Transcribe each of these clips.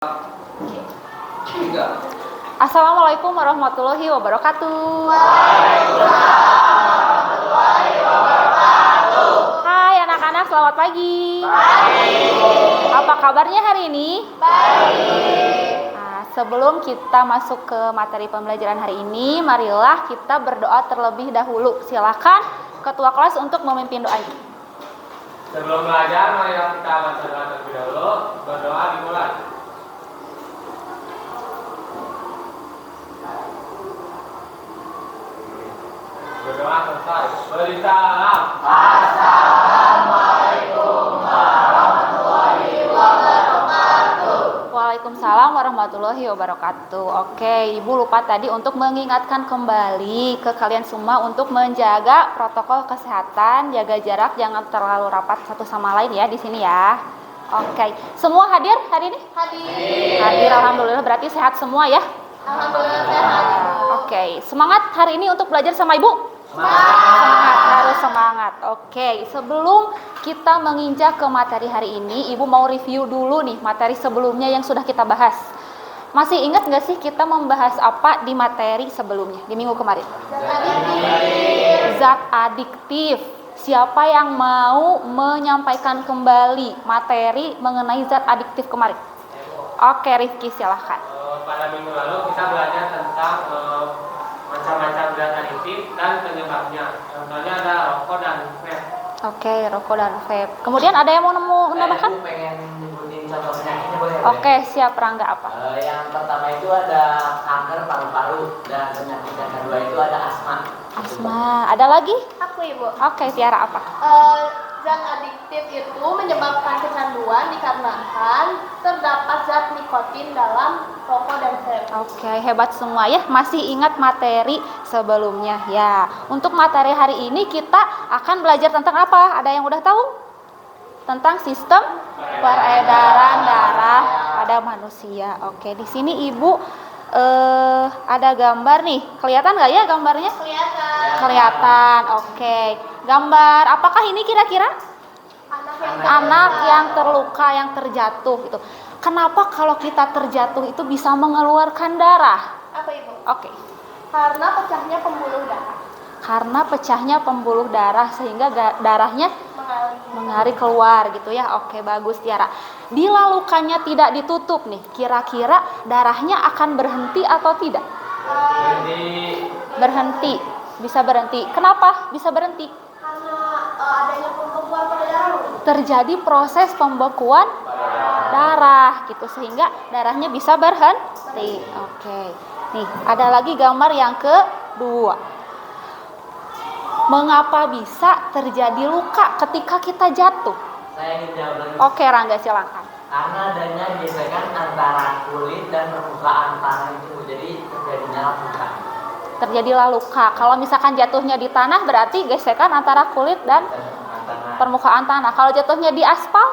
Tiga. Assalamualaikum warahmatullahi wabarakatuh. Waalaikumsalam warahmatullahi wabarakatuh. Hai anak-anak, selamat pagi. Pagi. Apa kabarnya hari ini? Baik. Nah, sebelum kita masuk ke materi pembelajaran hari ini, marilah kita berdoa terlebih dahulu. Silakan ketua kelas untuk memimpin doanya. Sebelum belajar, marilah kita baca doa terlebih dahulu. Berdoa dimulai. Berdoa selesai. Beri salam. Assalamualaikum warahmatullahi wabarakatuh. Waalaikumsalam warahmatullahi wabarakatuh. Oke, Ibu lupa tadi untuk mengingatkan kembali ke kalian semua untuk menjaga protokol kesehatan, jaga jarak, jangan terlalu rapat satu sama lain ya di sini ya. Oke, semua hadir hari ini? Hadir, alhamdulillah, berarti sehat semua ya. Alhamdulillah sehat. Oke, semangat hari ini untuk belajar sama Ibu? Semangat, harus semangat. Oke, sebelum kita menginjak ke materi hari ini, Ibu mau review dulu nih materi sebelumnya yang sudah kita bahas. Masih ingat nggak sih kita membahas apa di materi sebelumnya, di minggu kemarin? Zat adiktif. Siapa yang mau menyampaikan kembali materi mengenai zat adiktif kemarin? Oke, Rifki silahkan. Pada minggu lalu kita belajar tentang macam-macam zat adiktif dan penyebabnya. Contohnya ada rokok dan vape. Oke, rokok dan vape. Kemudian ada yang mau menambahkan? Aku pengen nyebutin contoh penyakitnya boleh? Oke, siap. Rangga apa? Yang pertama itu ada kanker paru-paru dan penyakit yang kedua itu ada asma. Asma. Ada lagi? Aku Ibu. Oke, Tiara apa? Zat adiktif itu menyebabkan kecanduan dikarenakan terdapat zat nikotin dalam rokok dan vape. Oke, hebat semua ya. Masih ingat materi sebelumnya ya. Untuk materi hari ini kita akan belajar tentang apa? Ada yang udah tahu? Tentang sistem peredaran darah pada manusia. Oke, di sini Ibu ada gambar nih. Kelihatan nggak ya gambarnya? Kelihatan. Kelihatan. Oke. Gambar apakah ini kira-kira? Anak yang terluka, yang terjatuh gitu. Kenapa kalau kita terjatuh itu bisa mengeluarkan darah? Apa Ibu? Oke. Karena pecahnya pembuluh darah. Karena pecahnya pembuluh darah sehingga darahnya mengalir keluar gitu ya. Oke, bagus Tiara. Bila lukanya tidak ditutup nih, kira-kira darahnya akan berhenti atau tidak? Berhenti. Bisa berhenti. Kenapa bisa berhenti? Karena adanya pembekuan pada darah. Terjadi proses pembekuan darah gitu sehingga darahnya bisa berhenti. Oke. Nih, ada lagi gambar yang kedua. Mengapa bisa terjadi luka ketika kita jatuh? Saya ingin jawab lagi. Oke, Rangga silakan. Karena adanya gesekan antara kulit dan permukaan tanah itu, jadi terjadinya luka. Terjadilah luka. Kalau misalkan jatuhnya di tanah berarti gesekan antara kulit dan permukaan tanah. Kalau jatuhnya di aspal?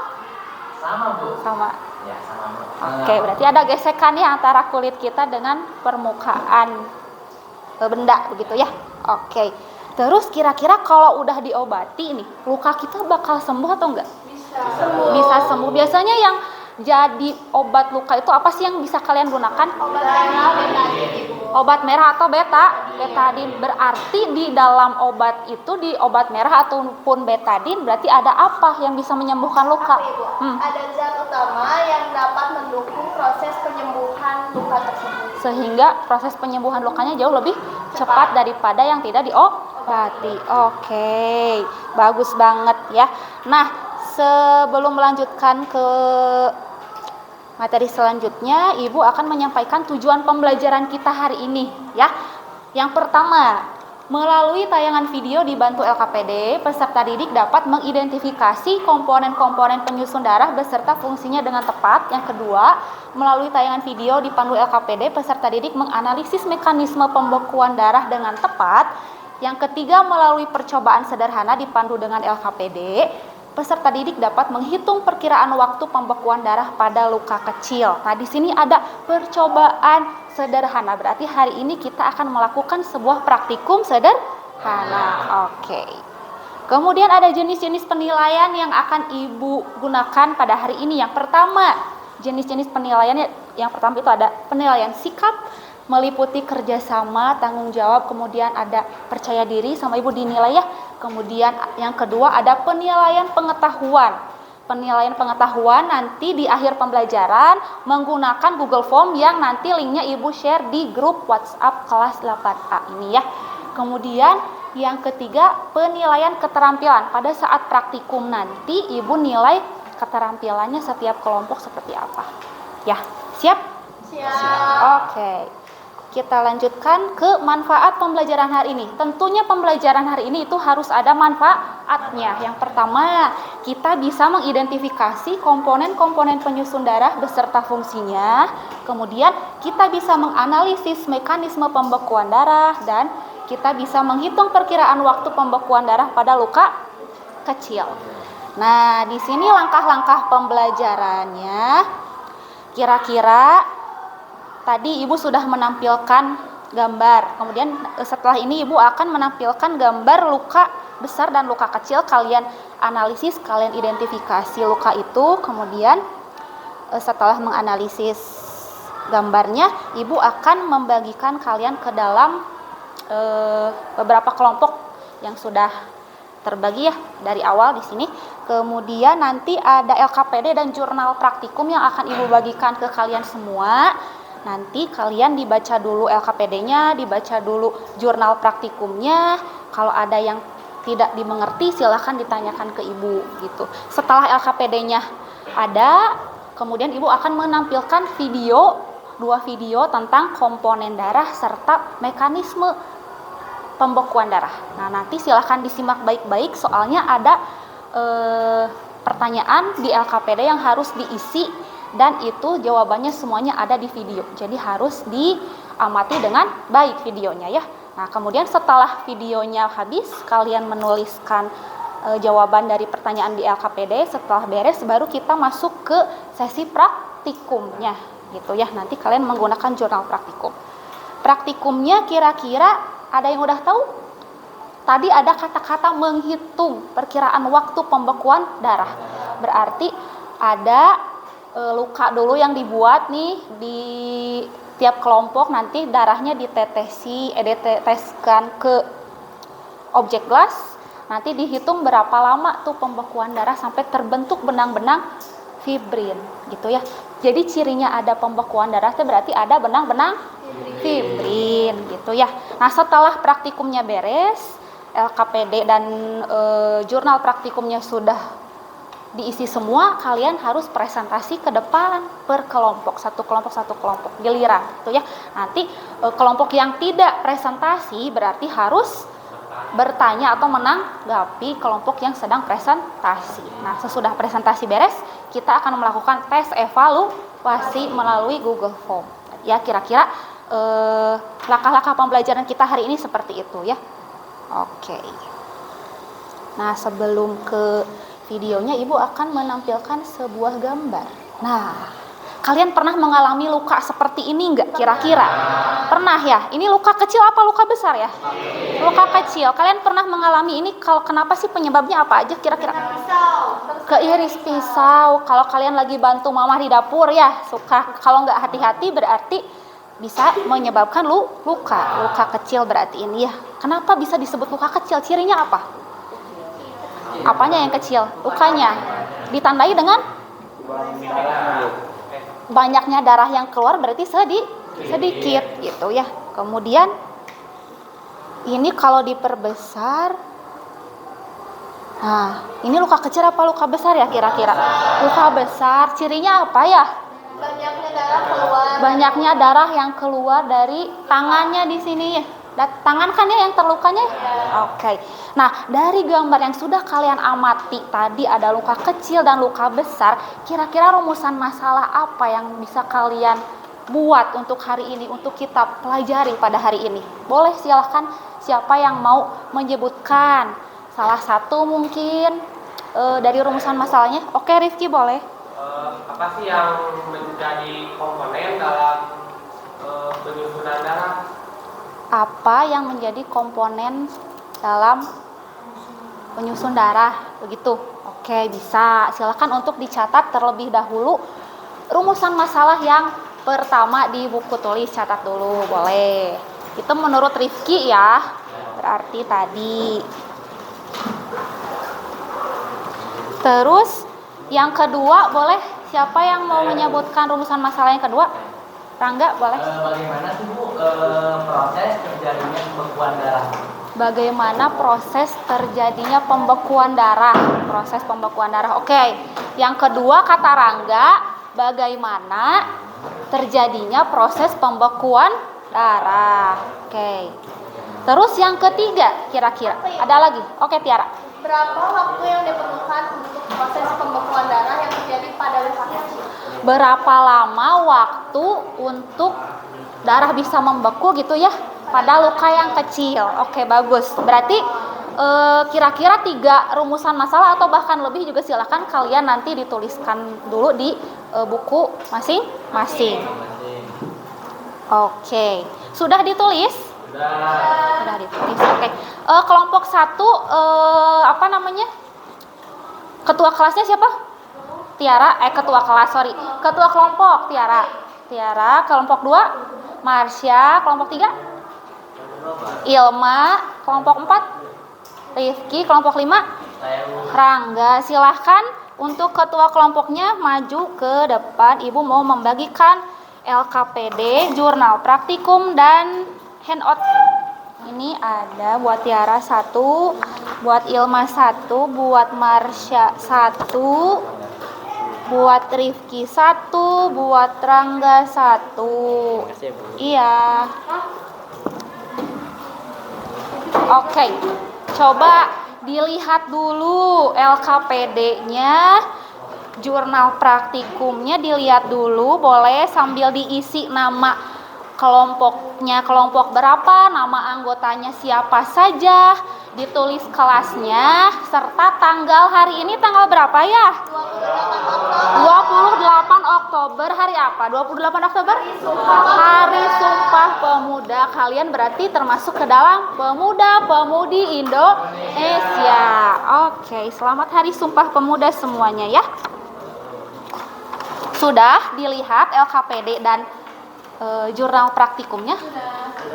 Sama Bu. Sama. Ya sama Bu. Oke, berarti ada gesekannya antara kulit kita dengan permukaan benda begitu ya. Oke. Terus kira-kira kalau udah diobati nih, luka kita bakal sembuh atau enggak? Bisa sembuh. Biasanya yang jadi obat luka itu apa sih yang bisa kalian gunakan? Obat merah atau betadin. Berarti di dalam obat itu, di obat merah ataupun betadin, berarti ada apa yang bisa menyembuhkan luka? Apa Ibu? Ada zat utama yang dapat mendukung proses penyembuhan luka tersebut. Sehingga proses penyembuhan lukanya jauh lebih cepat daripada yang tidak diobati. Oke, bagus banget ya. Nah, sebelum melanjutkan ke materi selanjutnya, Ibu akan menyampaikan tujuan pembelajaran kita hari ini ya. Yang pertama, melalui tayangan video dibantu LKPD, peserta didik dapat mengidentifikasi komponen-komponen penyusun darah beserta fungsinya dengan tepat. Yang kedua, melalui tayangan video dipandu LKPD, peserta didik menganalisis mekanisme pembekuan darah dengan tepat. Yang ketiga, melalui percobaan sederhana dipandu dengan LKPD, peserta didik dapat menghitung perkiraan waktu pembekuan darah pada luka kecil. Nah, di sini ada percobaan sederhana. Berarti hari ini kita akan melakukan sebuah praktikum sederhana. Oke. Kemudian ada jenis-jenis penilaian yang akan Ibu gunakan pada hari ini. Yang pertama, jenis-jenis penilaian yang pertama itu ada penilaian sikap, meliputi kerjasama, tanggung jawab, kemudian ada percaya diri sama ibu dinilai ya. Kemudian yang kedua ada penilaian pengetahuan. Penilaian pengetahuan nanti di akhir pembelajaran menggunakan Google Form yang nanti linknya ibu share di grup WhatsApp kelas 8A ini ya. Kemudian yang ketiga penilaian keterampilan. Pada saat praktikum nanti ibu nilai keterampilannya setiap kelompok seperti apa. Ya, siap? Siap. Oke. Kita lanjutkan ke manfaat pembelajaran hari ini. Tentunya pembelajaran hari ini itu harus ada manfaatnya. Yang pertama, kita bisa mengidentifikasi komponen-komponen penyusun darah beserta fungsinya. Kemudian, kita bisa menganalisis mekanisme pembekuan darah dan kita bisa menghitung perkiraan waktu pembekuan darah pada luka kecil. Nah, di sini langkah-langkah pembelajarannya. Kira-kira tadi ibu sudah menampilkan gambar. Kemudian setelah ini ibu akan menampilkan gambar luka besar dan luka kecil. Kalian analisis, kalian identifikasi luka itu. Kemudian setelah menganalisis gambarnya, ibu akan membagikan kalian ke dalam beberapa kelompok yang sudah terbagi ya dari awal di sini. Kemudian nanti ada LKPD dan jurnal praktikum yang akan ibu bagikan ke kalian semua. Nanti kalian dibaca dulu LKPD-nya, dibaca dulu jurnal praktikumnya. Kalau ada yang tidak dimengerti silahkan ditanyakan ke ibu gitu. Setelah LKPD-nya ada, kemudian ibu akan menampilkan dua video tentang komponen darah serta mekanisme pembekuan darah. Nah, nanti silahkan disimak baik-baik soalnya ada pertanyaan di LKPD yang harus diisi dan itu jawabannya semuanya ada di video. Jadi harus diamati dengan baik videonya ya. Nah, kemudian setelah videonya habis, kalian menuliskan jawaban dari pertanyaan di LKPD. Setelah beres baru kita masuk ke sesi praktikumnya gitu ya. Nanti kalian menggunakan jurnal praktikum. Praktikumnya kira-kira ada yang udah tahu? Tadi ada kata-kata menghitung perkiraan waktu pembekuan darah. Berarti ada luka dulu yang dibuat nih di tiap kelompok, nanti darahnya diteteskan ke objek gelas. Nanti dihitung berapa lama tuh pembekuan darah sampai terbentuk benang-benang fibrin gitu ya. Jadi cirinya ada pembekuan darah itu berarti ada benang-benang fibrin gitu ya. Nah, setelah praktikumnya beres, LKPD dan jurnal praktikumnya sudah diisi semua, kalian harus presentasi ke depan per kelompok, satu kelompok giliran gitu ya. Nanti kelompok yang tidak presentasi berarti harus bertanya atau menanggapi kelompok yang sedang presentasi. Nah, sesudah presentasi beres, kita akan melakukan tes evaluasi melalui Google Form. Ya, kira-kira langkah-langkah pembelajaran kita hari ini seperti itu ya. Oke. Nah, sebelum ke videonya, ibu akan menampilkan sebuah gambar. Nah, kalian pernah mengalami luka seperti ini enggak kira-kira? Pernah ya? Ini luka kecil apa luka besar ya? Luka kecil. Kalian pernah mengalami ini? Kalau kenapa sih penyebabnya apa aja kira-kira? Keiris pisau. Kalau kalian lagi bantu mama di dapur ya, kalau nggak hati-hati berarti bisa menyebabkan luka kecil berarti ini ya. Kenapa bisa disebut luka kecil? Cirinya apa? Apanya yang kecil? Lukanya ditandai dengan banyaknya darah yang keluar berarti sedikit gitu ya. Kemudian ini kalau diperbesar, nah ini luka kecil apa luka besar ya kira-kira? Luka besar. Cirinya apa ya? Banyaknya darah keluar. Banyaknya darah yang keluar dari tangannya di sini ya. Tangan kan ya yang terlukanya? Oke. Nah, dari gambar yang sudah kalian amati tadi ada luka kecil dan luka besar. Kira-kira rumusan masalah apa yang bisa kalian buat untuk hari ini, untuk kita pelajari pada hari ini? Boleh silahkan siapa yang mau menyebutkan salah satu mungkin dari rumusan masalahnya. Oke, Rifki boleh. Apa sih yang menjadi komponen dalam penyusunan darah? Apa yang menjadi komponen dalam penyusun darah begitu? Oke, bisa. Silakan untuk dicatat terlebih dahulu rumusan masalah yang pertama di buku tulis, catat dulu, boleh. Itu menurut Rifki ya, berarti tadi. Terus yang kedua, boleh siapa yang mau menyebutkan rumusan masalah yang kedua? Rangga, boleh. Bagaimana sih Bu proses terjadinya pembekuan darah? Bagaimana proses terjadinya pembekuan darah? Proses pembekuan darah. Oke. Yang kedua kata Rangga, bagaimana terjadinya proses pembekuan darah. Oke. Terus yang ketiga, kira-kira ada lagi? Oke, Tiara. Berapa waktu yang diperlukan untuk proses pembekuan darah yang terjadi pada luka kecil? Berapa lama waktu untuk darah bisa membeku gitu ya pada luka yang kecil? Oke, bagus. Berarti kira-kira 3 rumusan masalah atau bahkan lebih juga silakan kalian nanti dituliskan dulu di buku masing-masing. Oke, sudah ditulis? Sudah ditulis. Oke. Kelompok 1 apa namanya? Ketua kelasnya siapa? Tiara. Ketua kelas, sorry. Ketua kelompok Tiara. Tiara. Kelompok 2 Marsha. Kelompok 3 Ilma. Kelompok 4 Rifki. Kelompok 5 Rangga. Silahkan untuk ketua kelompoknya maju ke depan. Ibu mau membagikan LKPD, jurnal praktikum, dan handout. Ini ada buat Tiara 1, buat Ilma 1, buat Marsha 1, buat Rifki 1, buat Rangga 1. Iya. Oke. Coba dilihat dulu LKPD-nya, jurnal praktikumnya dilihat dulu, boleh sambil diisi nama kelompoknya, kelompok berapa, nama anggotanya siapa saja, ditulis kelasnya, serta tanggal hari ini tanggal berapa ya? 28 Oktober. Hari apa? 28 Oktober? Hari Sumpah Pemuda. Kalian berarti termasuk ke dalam pemuda-pemudi Indonesia. Oke, selamat Hari Sumpah Pemuda semuanya ya. Sudah dilihat LKPD dan jurnal praktikumnya?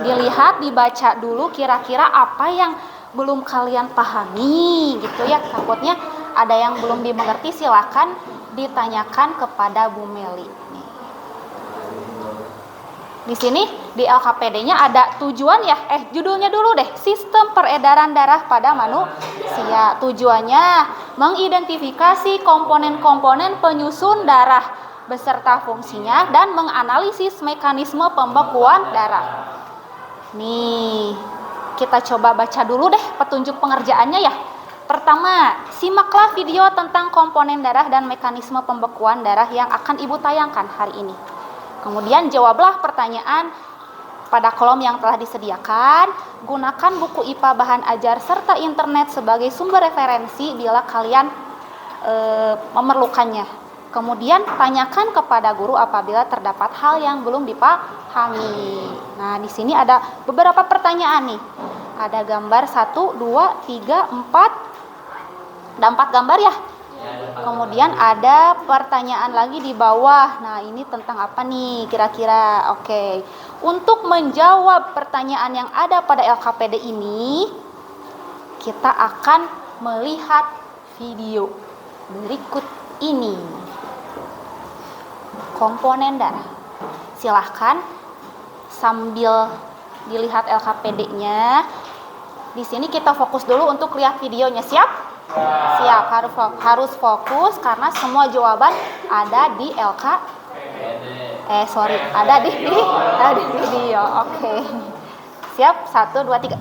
Dilihat, dibaca dulu kira-kira apa yang belum kalian pahami gitu ya. Takutnya ada yang belum dimengerti, silakan ditanyakan kepada Bu Meli. Di sini di LKPD-nya ada tujuan ya. Judulnya dulu deh, Sistem Peredaran Darah pada Manusia. Tujuannya mengidentifikasi komponen-komponen penyusun darah beserta fungsinya dan menganalisis mekanisme pembekuan darah. Nih, kita coba baca dulu deh petunjuk pengerjaannya ya. Pertama, simaklah video tentang komponen darah dan mekanisme pembekuan darah yang akan Ibu tayangkan hari ini. Kemudian jawablah pertanyaan pada kolom yang telah disediakan. Gunakan buku IPA bahan ajar serta internet sebagai sumber referensi bila kalian memerlukannya. Kemudian tanyakan kepada guru apabila terdapat hal yang belum dipahami. Nah, di sini ada beberapa pertanyaan nih. Ada gambar 1, 2, 3, 4. Ada 4 gambar ya? Kemudian ada pertanyaan lagi di bawah. Nah, ini tentang apa nih kira-kira? Oke. Untuk menjawab pertanyaan yang ada pada LKPD ini, kita akan melihat video berikut ini. Komponen darah. Silahkan sambil dilihat LKPD-nya. Di sini kita fokus dulu untuk lihat videonya. Siap? Siap. Harus fokus karena semua jawaban ada di ada di video. Oke. Siap? 1, 2, 3.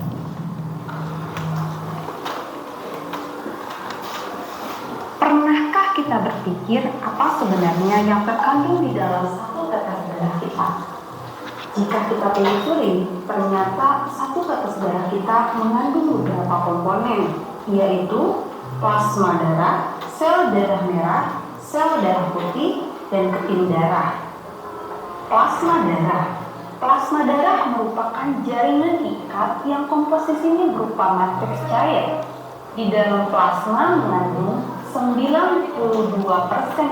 Pernahkah kita berpikir apa sebenarnya yang terkandung di dalam satu tetes darah kita? Jika kita telusuri, ternyata satu tetes darah kita mengandung beberapa komponen, yaitu plasma darah, sel darah merah, sel darah putih, dan ketin darah. Plasma darah. Plasma darah merupakan jaringan ikat yang komposisinya berupa matriks cair. Di dalam plasma mengandung 92%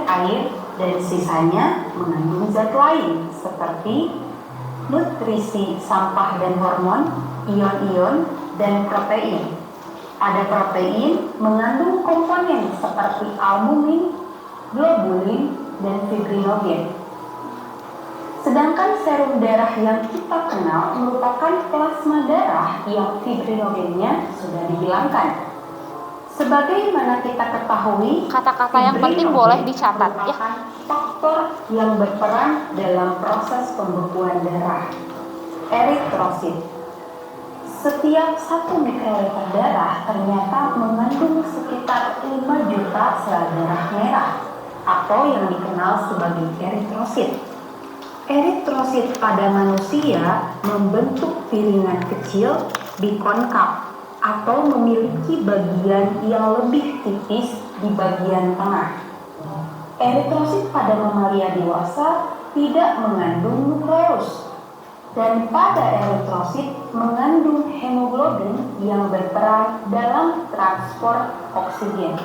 air dan sisanya mengandung zat lain seperti nutrisi, sampah dan hormon, ion-ion, dan protein. Pada protein mengandung komponen seperti albumin, globulin, dan fibrinogen. Sedangkan serum darah yang kita kenal merupakan plasma darah yang fibrinogennya sudah dihilangkan. Sebagaimana kita ketahui, Kata-kata yang penting boleh dicatat ya. merupakan faktor yang berperan dalam proses pembekuan darah. Eritrosit. Setiap 1 mikroliter darah ternyata mengandung sekitar 5 juta sel darah merah atau yang dikenal sebagai eritrosit. Eritrosit pada manusia membentuk piringan kecil bikonkav atau memiliki bagian yang lebih tipis di bagian tengah. Eritrosit pada mamalia dewasa tidak mengandung nukleus, dan pada eritrosit mengandung hemoglobin yang berperan dalam transport oksigen.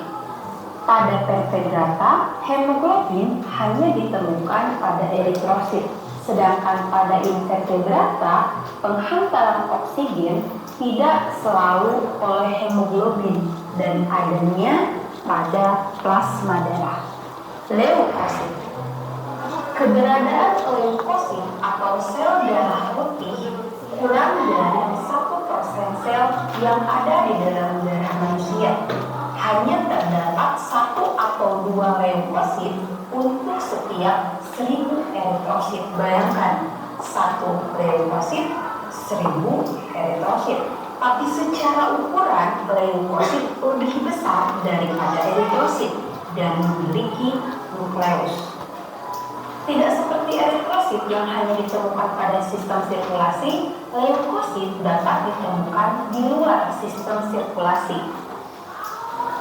Pada vertebrata, hemoglobin hanya ditemukan pada eritrosit, sedangkan pada invertebrata, penghantaran oksigen tidak selalu oleh hemoglobin dan adanya pada plasma darah. Leukosit. Keberadaan leukosit atau sel darah putih kurang dari 1% sel yang ada di dalam darah manusia. Hanya terdapat 1 atau 2 leukosit untuk setiap 1000 eritrosit. Bayangkan, 1 leukosit 1000 eritrosit. Tapi secara ukuran leukosit lebih besar daripada eritrosit dan memiliki nukleus. Tidak seperti eritrosit yang hanya ditemukan pada sistem sirkulasi, leukosit dapat ditemukan di luar sistem sirkulasi,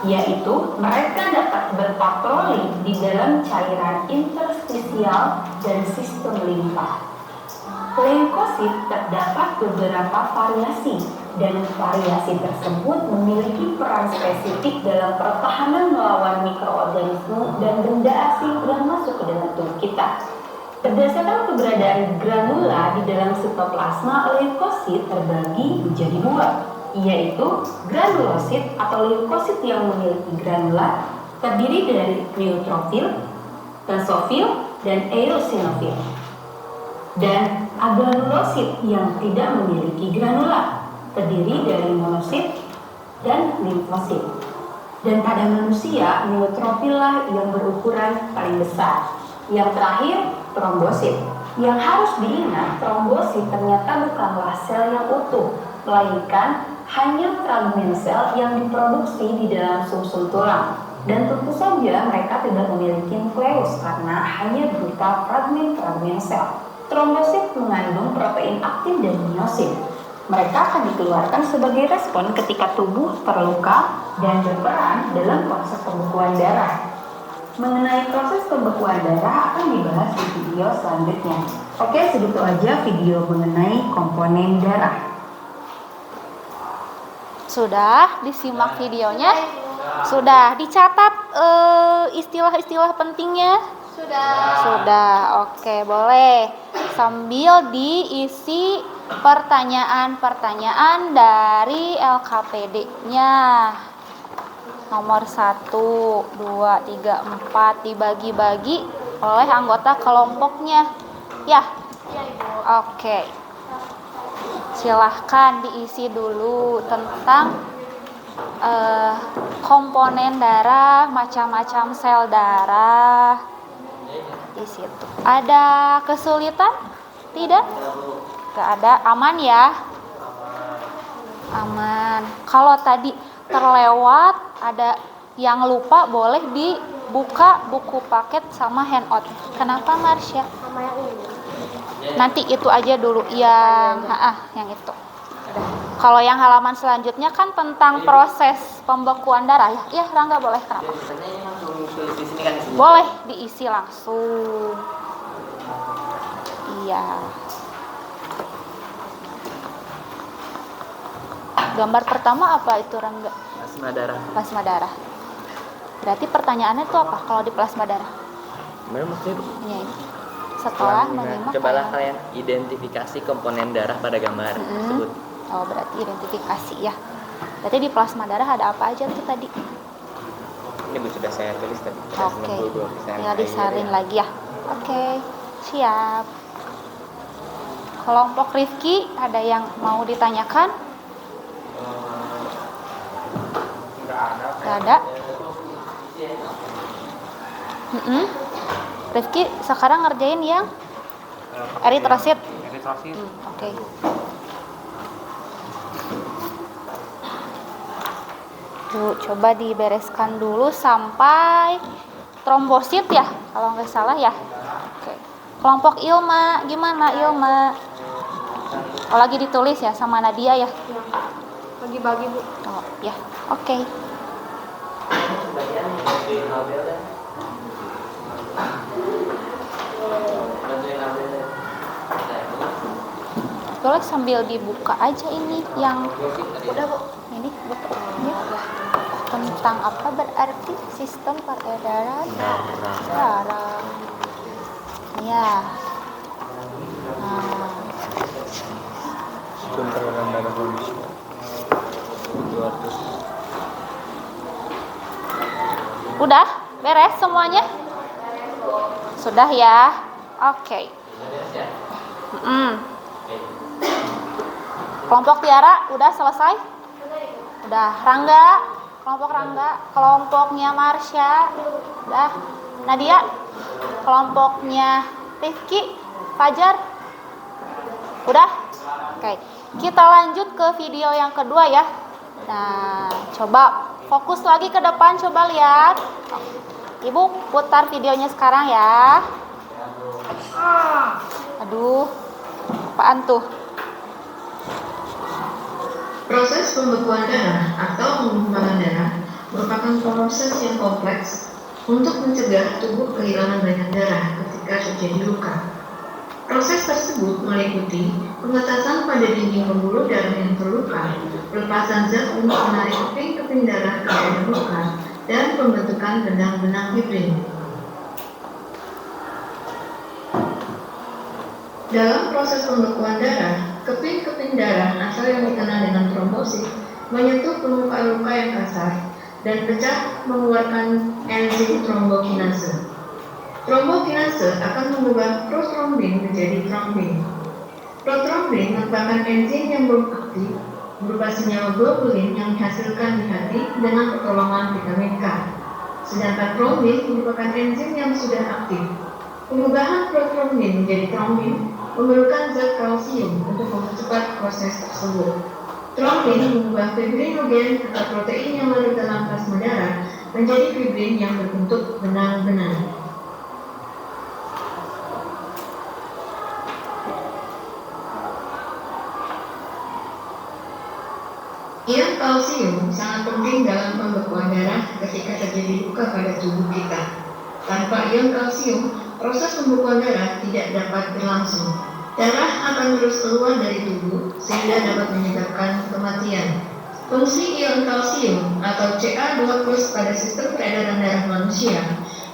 yaitu mereka dapat berpatroli di dalam cairan interstisial dan sistem limfa. Leukosit terdapat beberapa variasi, dan variasi tersebut memiliki peran spesifik dalam pertahanan melawan mikroorganisme dan benda asing yang masuk ke dalam tubuh kita. Berdasarkan keberadaan granula di dalam sitoplasma, leukosit terbagi menjadi 2, yaitu granulosit atau leukosit yang memiliki granula terdiri dari neutrofil, basofil, dan eosinofil, dan agranulosit yang tidak memiliki granula terdiri dari monosit dan limfosit. Dan pada manusia, neutrofil lah yang berukuran paling besar. Yang terakhir, trombosit. Yang harus diingat, trombosit ternyata bukanlah sel yang utuh, melainkan hanya fragmen sel yang diproduksi di dalam sumsum tulang. Dan tentu saja mereka tidak memiliki nukleus karena hanya berupa fragmen-fragmen sel. Trombosit mengandung protein aktin dan miosin. Mereka akan dikeluarkan sebagai respon ketika tubuh terluka dan berperan dalam proses pembekuan darah. Mengenai proses pembekuan darah akan dibahas di video selanjutnya. Oke, segitu aja video mengenai komponen darah. Sudah disimak videonya? Sudah dicatat istilah-istilah pentingnya? Sudah, oke, boleh. Sambil diisi pertanyaan-pertanyaan dari LKPD-nya. Nomor 1, 2, 3, 4 dibagi-bagi oleh anggota kelompoknya. Ya? Oke. Silahkan diisi dulu tentang komponen darah, macam-macam sel darah. Di situ. Ada kesulitan? Tidak? Gak ada. Aman ya? Aman. Kalau tadi terlewat, ada yang lupa, boleh dibuka buku paket sama handout. Kenapa, Marsha? Sama yang ini. Nanti itu aja dulu yang itu. Kalau yang halaman selanjutnya kan tentang proses pembekuan darah ya. Ya, Rangga boleh, kenapa? Boleh diisi langsung. Iya. Gambar pertama apa itu, Rangga? Plasma darah. Plasma darah. Berarti pertanyaannya itu apa kalau di plasma darah? Gimana maksudnya Bu? Ini. Setelah Nah, menyimak. cobalah kalian identifikasi komponen darah pada gambar tersebut. Oh, berarti identifikasi ya. Berarti di plasma darah ada apa aja tuh tadi? Ini Bu sudah saya tulis tadi. Oke. 92%. Tinggal disalin lagi ya. Oke, siap. Kelompok Rifki ada yang mau ditanyakan? Nggak ada. Rifki sekarang ngerjain yang eritrosit. Eritrosit. Oke. Tuh, coba dibereskan dulu sampai trombosit ya, kalau nggak salah ya. Oke. Kelompok Ilma, gimana Ilma? Oh, lagi ditulis ya sama Nadia ya? Bagi-bagi Bu. Oh, ya. Oke. Sebagian bantuin Abel kan. Bantuin Abel kan. Boleh sambil dibuka aja ini yang Udah Bu. ini buka. Ya. Tentang apa berarti sistem peredaran darah. Ya. Nah, Sistem peredaran darah manusia. 200. udah beres semuanya? Sudah ya. Oke. Kelompok Tiara udah selesai? Udah. Rangga, kelompok Rangga, kelompoknya Marsha, udah. Nadia, kelompoknya Rifki, Fajar, udah. Oke, kita lanjut ke video yang kedua ya. Nah, coba fokus lagi ke depan, coba lihat. Ibu putar videonya sekarang ya. Aduh, apaan tuh? Proses pembekuan darah atau pengumpulan darah merupakan proses yang kompleks untuk mencegah tubuh kehilangan banyak darah ketika terjadi luka. Proses tersebut meliputi pengetasan pada dinding pembuluh darah yang terluka, pelepasan zat untuk menarik keping-keping darah ke daerah luka, dan pembentukan benang-benang fibrin. Dalam proses pembekuan darah, keping-keping darah atau yang dikenal dengan trombosit menyentuh permukaan luka yang kasar dan pecah mengeluarkan enzim trombokinase. Trombokinase akan mengubah protrombin menjadi trombin. Protrombin merupakan enzim yang belum aktif berupa senyawa globulin yang dihasilkan di hati dengan pertolongan vitamin K. Sedangkan trombin merupakan enzim yang sudah aktif. Pengubahan protrombin menjadi trombin memerlukan zat kalsium untuk mempercepat proses tersebut. Trombin mengubah fibrinogen atau protein yang larut dalam plasma darah menjadi fibrin yang berbentuk benang-benang. Ion kalsium sangat penting dalam pembekuan darah ketika terjadi luka pada tubuh kita. Tanpa ion kalsium, proses pembekuan darah tidak dapat berlangsung. Darah akan terus keluar dari tubuh sehingga dapat menyebabkan kematian. Fungsi ion kalsium atau Ca2+ pada sistem peredaran darah manusia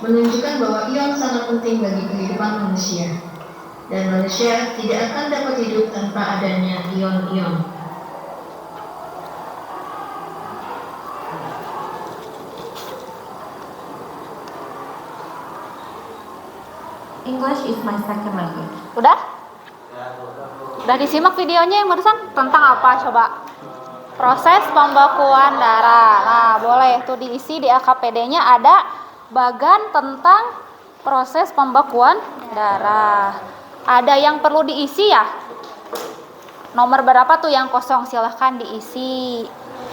menunjukkan bahwa ion sangat penting bagi kehidupan manusia. Dan manusia tidak akan dapat hidup tanpa adanya ion-ion. English is my second language. Udah? Udah disimak videonya yang barusan? Tentang apa coba? Proses pembekuan darah. Nah, boleh tuh diisi di LKPD-nya ada bagan tentang proses pembekuan darah. Ada yang perlu diisi ya? Nomor berapa tuh yang kosong? Silahkan diisi.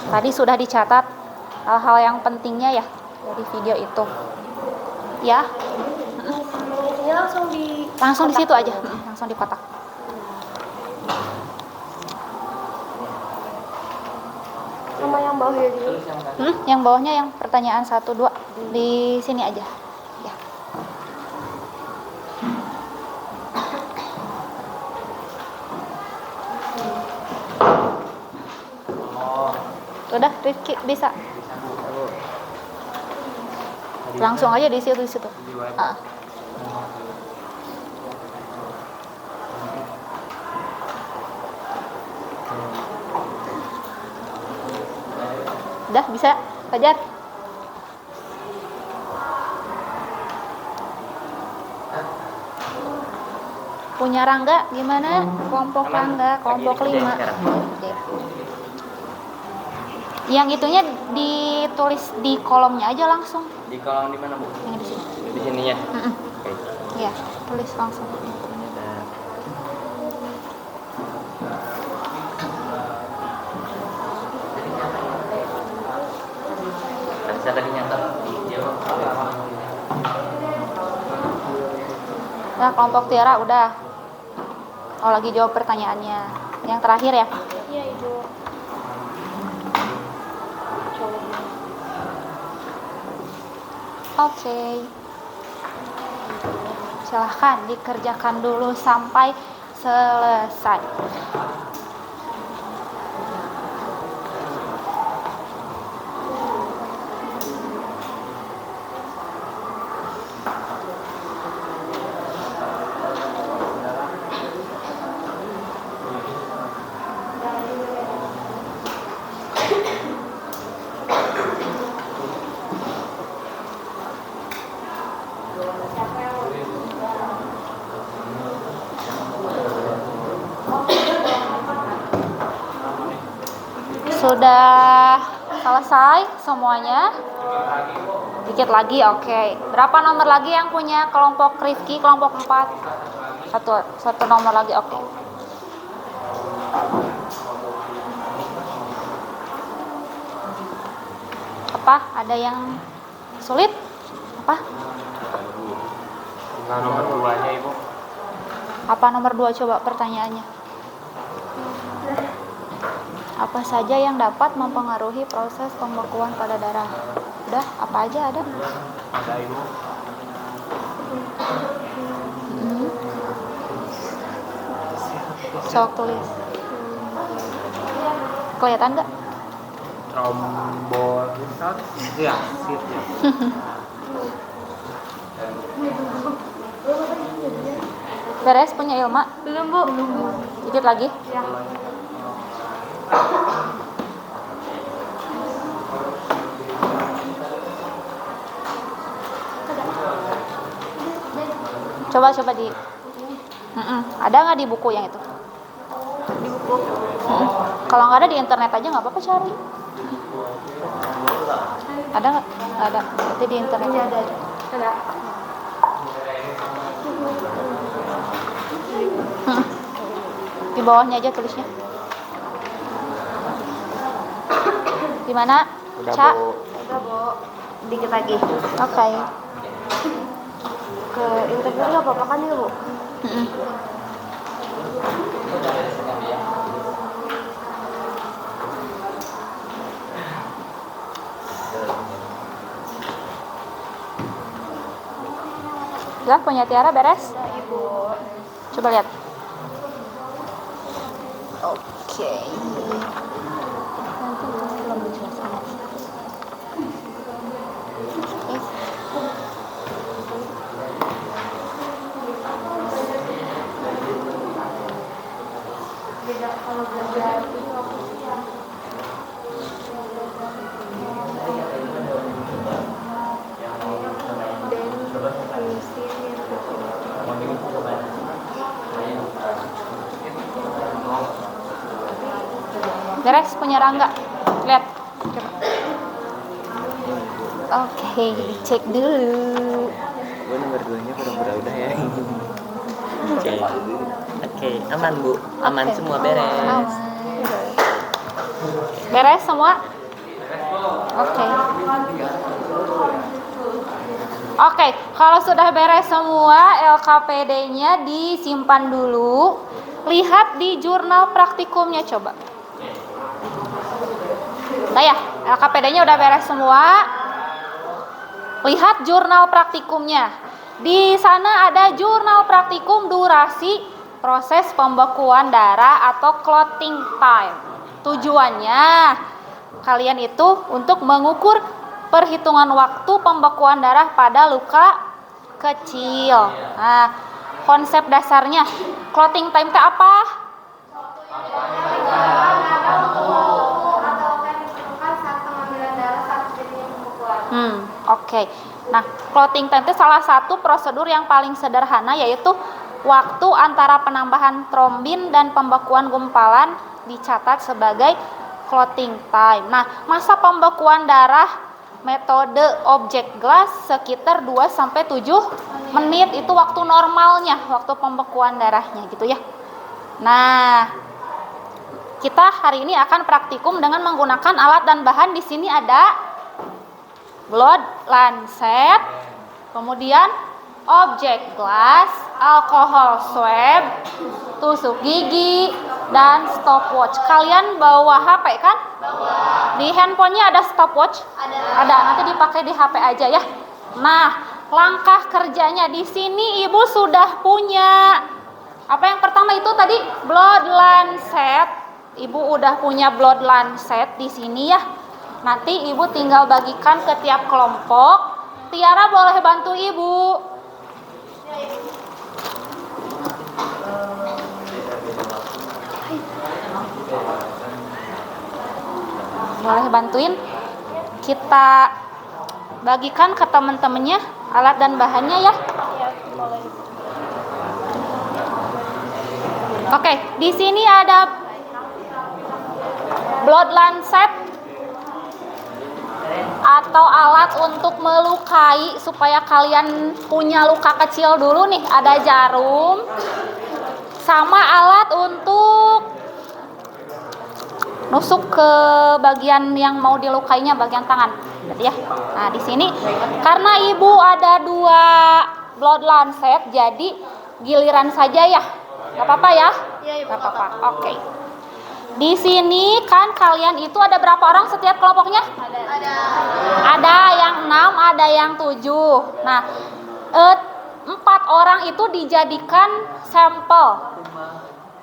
Tadi sudah dicatat hal-hal yang pentingnya ya dari video itu. Ya. Ini Langsung di situ aja. Langsung di kotak. sama yang bawah ya dulu. Yang bawahnya yang pertanyaan 1, 2 di sini aja. Ya. Udah, Rifki bisa. Langsung aja di situ. Ah. Udah bisa, Fajar? Punya Rangga gimana? Kelompok Rangga, kelompok 5. Oke. Yang itunya ditulis di kolomnya aja langsung. Di kolom di mana, Bu? Yang di sini. Di sini ya. Oke. Iya, tulis langsung. Bisa tadi nyatet jawab. Nah, kelompok Tiara udah. Oh, lagi jawab pertanyaannya. Yang terakhir ya? Iya, Ibu. Oke. Silahkan dikerjakan dulu sampai selesai. Sudah selesai semuanya? Dikit lagi, oke. Berapa nomor lagi yang punya kelompok Rifki, kelompok 4? Satu nomor lagi, oke. Apa? Ada yang sulit? Apa? Nah, nomor 2-nya, Ibu. Apa nomor 2 coba pertanyaannya? Apa saja yang dapat mempengaruhi proses pembekuan pada darah? Udah, apa aja ada? Ada, Ibu. Sok tulis. Kelihatan nggak? Trombosit. Iya, sit ya. Beres punya Ilma? Belum, Bu. Dikit lagi. Ya. Coba di. Ada nggak di buku yang itu? Di buku. Kalau nggak ada di internet aja nggak apa-apa cari. Ada nggak? Nggak ada. Berarti di internet. Iya, ada. Ada. Di bawahnya aja tulisnya. Di mana? Udah, Ca? Bu. Udah, Bu. Dikit lagi. Oke. Ke internet nggak apa-apa kan ya, Bu? Udah punya Tiara beres? Ibu. Coba lihat. Oke. Beda kalau belajar ini waktu siang. Beres punya Rangga. Lihat. Coba. Oke, dicek dulu. Gue nomor 2-nya pura-pura udah ya. Oke, aman, Bu. Aman Oke. semua beres. Aman. Beres semua? Oke. Oke, kalau sudah beres semua, LKPD-nya disimpan dulu. Lihat di jurnal praktikumnya coba. Nah ya, LKPD-nya udah beres semua. Lihat jurnal praktikumnya. Di sana ada jurnal praktikum durasi proses pembekuan darah atau clotting time. Tujuannya kalian itu untuk mengukur perhitungan waktu pembekuan darah pada luka kecil. Nah, konsep dasarnya clotting time itu apa? Atau kan diperlukan saat pengambilan Oke. Nah, clotting time itu salah satu prosedur yang paling sederhana, yaitu waktu antara penambahan trombin dan pembekuan gumpalan dicatat sebagai clotting time. Nah, masa pembekuan darah metode object glass sekitar 2 sampai 7 menit, itu waktu normalnya, waktu pembekuan darahnya gitu ya. Nah, kita hari ini akan praktikum dengan menggunakan alat dan bahan. Di sini ada blood lancet, kemudian object glass, alcohol swab, tusuk gigi, dan stopwatch. Kalian bawa HP kan? Bawa. Di handphonenya ada stopwatch? Ada. Nanti dipakai di HP aja ya. Nah, langkah kerjanya di sini ibu sudah punya. Apa yang pertama itu tadi? Blood lancet. Ibu udah punya blood lancet di sini ya. Nanti ibu tinggal bagikan ke tiap kelompok. Tiara boleh bantu ibu. Boleh bantuin. Kita bagikan ke teman-temannya alat dan bahannya ya. Oke, di sini ada blood lancet atau alat untuk melukai supaya kalian punya luka kecil dulu nih. Ada jarum sama alat untuk nusuk ke bagian yang mau dilukainya, bagian tangan. Ya. Nah, di sini karena ibu ada 2 blood lancet, jadi giliran saja ya. Gak apa-apa ya? Iya, gak apa-apa. Oke. Di sini kan kalian itu ada berapa orang setiap kelompoknya? Ada yang 6, ada yang 7. Nah, 4 orang itu dijadikan sampel.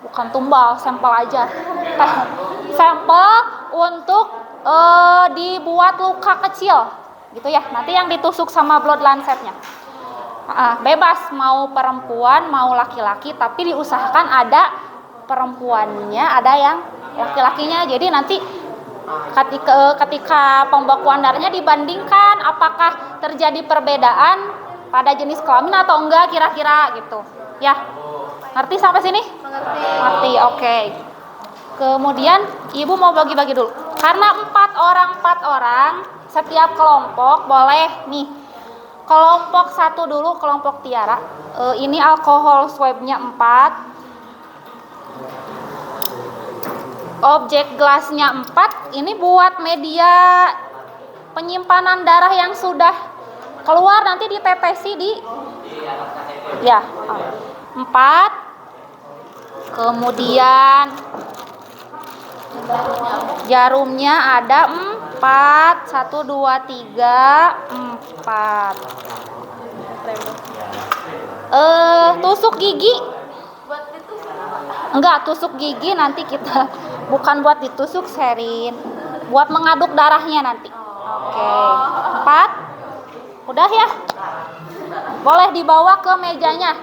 Bukan tumbal, sampel aja. Sampel untuk dibuat luka kecil. Gitu ya. Nanti yang ditusuk sama blood lancetnya. Bebas mau perempuan, mau laki-laki, tapi diusahakan ada perempuannya, ada yang laki-lakinya. Jadi nanti ketika pembekuan darahnya dibandingkan apakah terjadi perbedaan pada jenis kelamin atau enggak kira-kira gitu. Ya. Ngerti sampai sini? Ngerti. Oke. Kemudian ibu mau bagi-bagi dulu. Karena 4 orang setiap kelompok boleh nih. Kelompok 1 dulu, kelompok Tiara. Ini alkohol swabnya 4. Objek gelasnya 4. Ini buat media penyimpanan darah yang sudah keluar, nanti ditetesi di ya. 4. Kemudian jarumnya ada 4. 1, 2, 3, 4. Tusuk gigi? Enggak, tusuk gigi nanti kita bukan buat ditusuk, Sherin. Buat mengaduk darahnya nanti. Oke. 4. Udah ya? Boleh dibawa ke mejanya.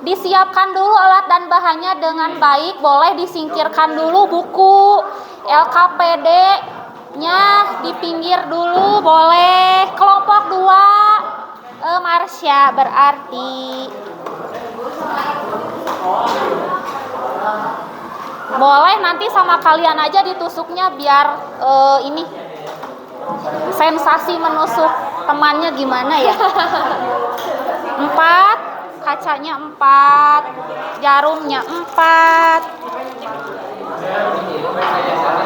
Disiapkan dulu alat dan bahannya dengan baik. Boleh disingkirkan dulu buku LKPD-nya di pinggir dulu. Boleh. Kelompok 2 Marsha berarti. Boleh nanti sama kalian aja ditusuknya biar ini sensasi menusuk temannya gimana ya. 4, kacanya 4, jarumnya 4.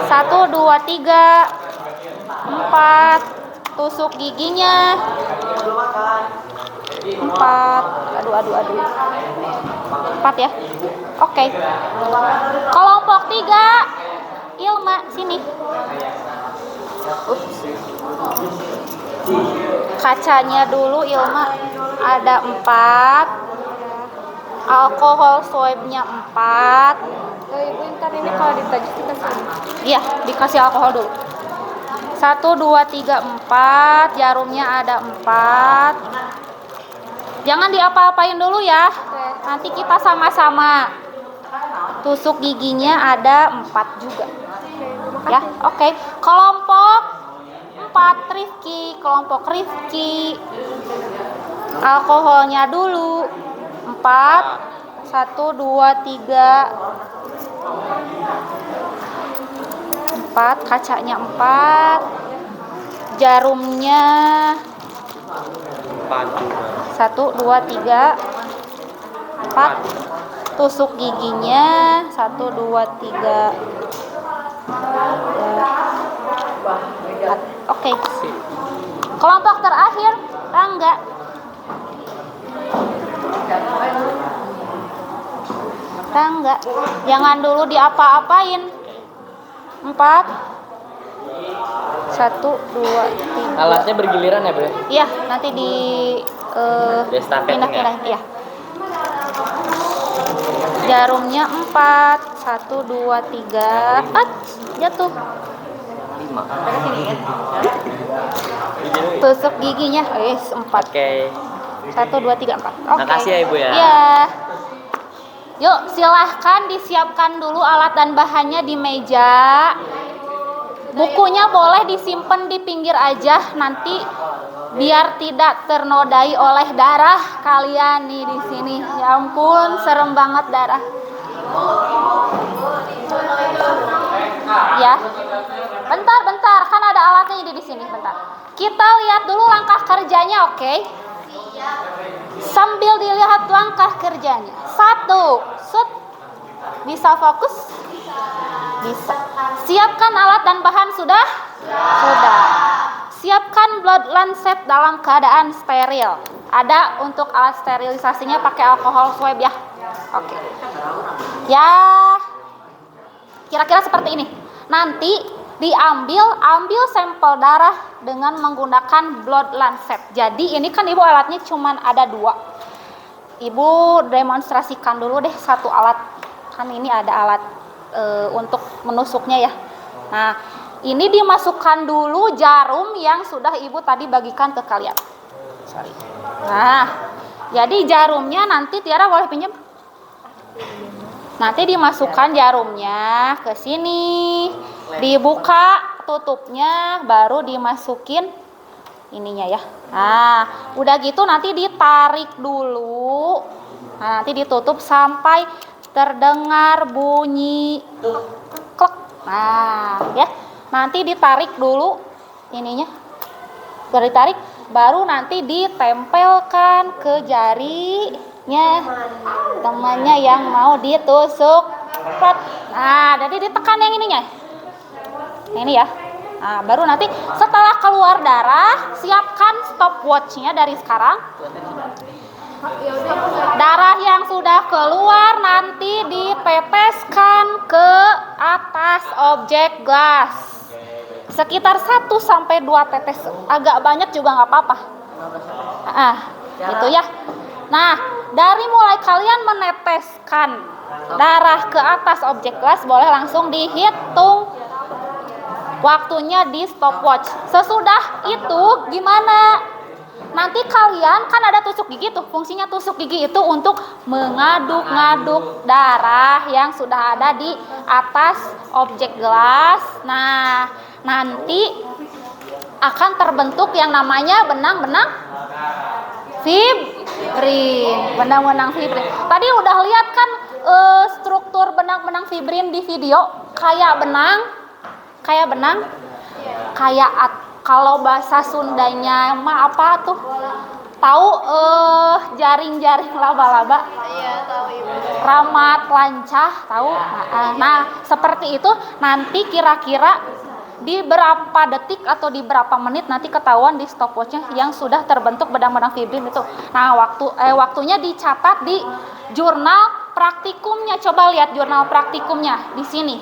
1, 2, 3, 4. Tusuk giginya 4. Aduh. 4 ya. Oke. Kelompok 3 Ilma sini. Kacanya dulu Ilma ada 4. Alkohol swabnya 4. Ibu ntar ini kalau ditajus dikasih. Iya, dikasih alkohol dulu. 1, 2, 3, 4. Jarumnya ada 4. Jangan diapa-apain dulu ya. Nanti kita sama-sama. Tusuk giginya ada 4 juga. Ya, oke. Kelompok 4 4 Rifki, kelompok Rifki. Alkoholnya dulu 4, 1, 2, 3, 4, kacanya 4, jarumnya 1, 2, 3, 4, tusuk giginya 1, 2, 3, 4. Oke. Kelompok terakhir Rangga. Rangga, jangan dulu diapa-apain. 4, 1, 2, 3. Alatnya bergiliran ya, Bu? Iya, nanti di Estafet pindah-pindah. Iya. Jarumnya 4, 1, 2, 3. Jatuh. 5. Tusuk giginya, 4. Oke. 1, 2, 3, 4. Oke. Makasih ya, Ibu ya. Iya. Yuk, silahkan disiapkan dulu alat dan bahannya di meja. Bukunya boleh disimpan di pinggir aja, nanti biar tidak ternodai oleh darah kalian nih di sini. Ya ampun, serem banget darah. Ya. Bentar, kan ada alatnya di sini, bentar. Kita lihat dulu langkah kerjanya, oke? Sambil dilihat langkah kerjanya. 1, shoot. Bisa fokus? Bisa. Siapkan alat dan bahan sudah? Sudah. Siapkan blood lancet dalam keadaan steril. Ada untuk alat sterilisasinya pakai alkohol swab ya. Oke. Ya. Kira-kira seperti ini. Nanti ambil sampel darah dengan menggunakan blood lancet. Jadi ini kan Ibu alatnya cuma ada 2. Ibu demonstrasikan dulu deh satu alat. Kan ini ada alat untuk menusuknya ya. Nah, ini dimasukkan dulu jarum yang sudah Ibu tadi bagikan ke kalian. Sorry. Nah, jadi jarumnya nanti Tiara boleh pinjam? Nanti dimasukkan jarumnya ke sini, dibuka tutupnya, baru dimasukin ininya ya. Nah, udah gitu nanti ditarik dulu. Nah, nanti ditutup sampai terdengar bunyi klek. Nah, ya. Nanti ditarik dulu ininya. Baru ditarik, baru nanti ditempelkan ke jarinya temannya yang mau ditusuk. Nah, jadi ditekan yang ininya. Ini ya. Nah, baru nanti setelah keluar darah, siapkan stopwatch-nya dari sekarang. Darah yang sudah keluar nanti diteteskan ke atas objek gelas. Sekitar 1 sampai 2 tetes. Agak banyak juga nggak apa-apa. Gitu ya. Nah, dari mulai kalian meneteskan darah ke atas objek gelas, boleh langsung dihitung waktunya di stopwatch. Sesudah itu gimana? Nanti kalian kan ada tusuk gigi tuh. Fungsinya tusuk gigi itu untuk mengaduk-ngaduk darah yang sudah ada di atas objek gelas. Nah, nanti akan terbentuk yang namanya benang-benang fibrin. Benang-benang fibrin. Tadi udah lihat kan struktur benang-benang fibrin di video? Kayak benang. Kayak kalau bahasa Sundanya mah apa tuh? Tahu jaring-jaring laba-laba? Iya, tahu Ibu. Ramat lancah, tahu? Nah, seperti itu nanti kira-kira di berapa detik atau di berapa menit nanti ketahuan di stopwatch-nya yang sudah terbentuk benang-benang fibrin itu. Nah, waktunya dicatat di jurnal praktikumnya. Coba lihat jurnal praktikumnya di sini.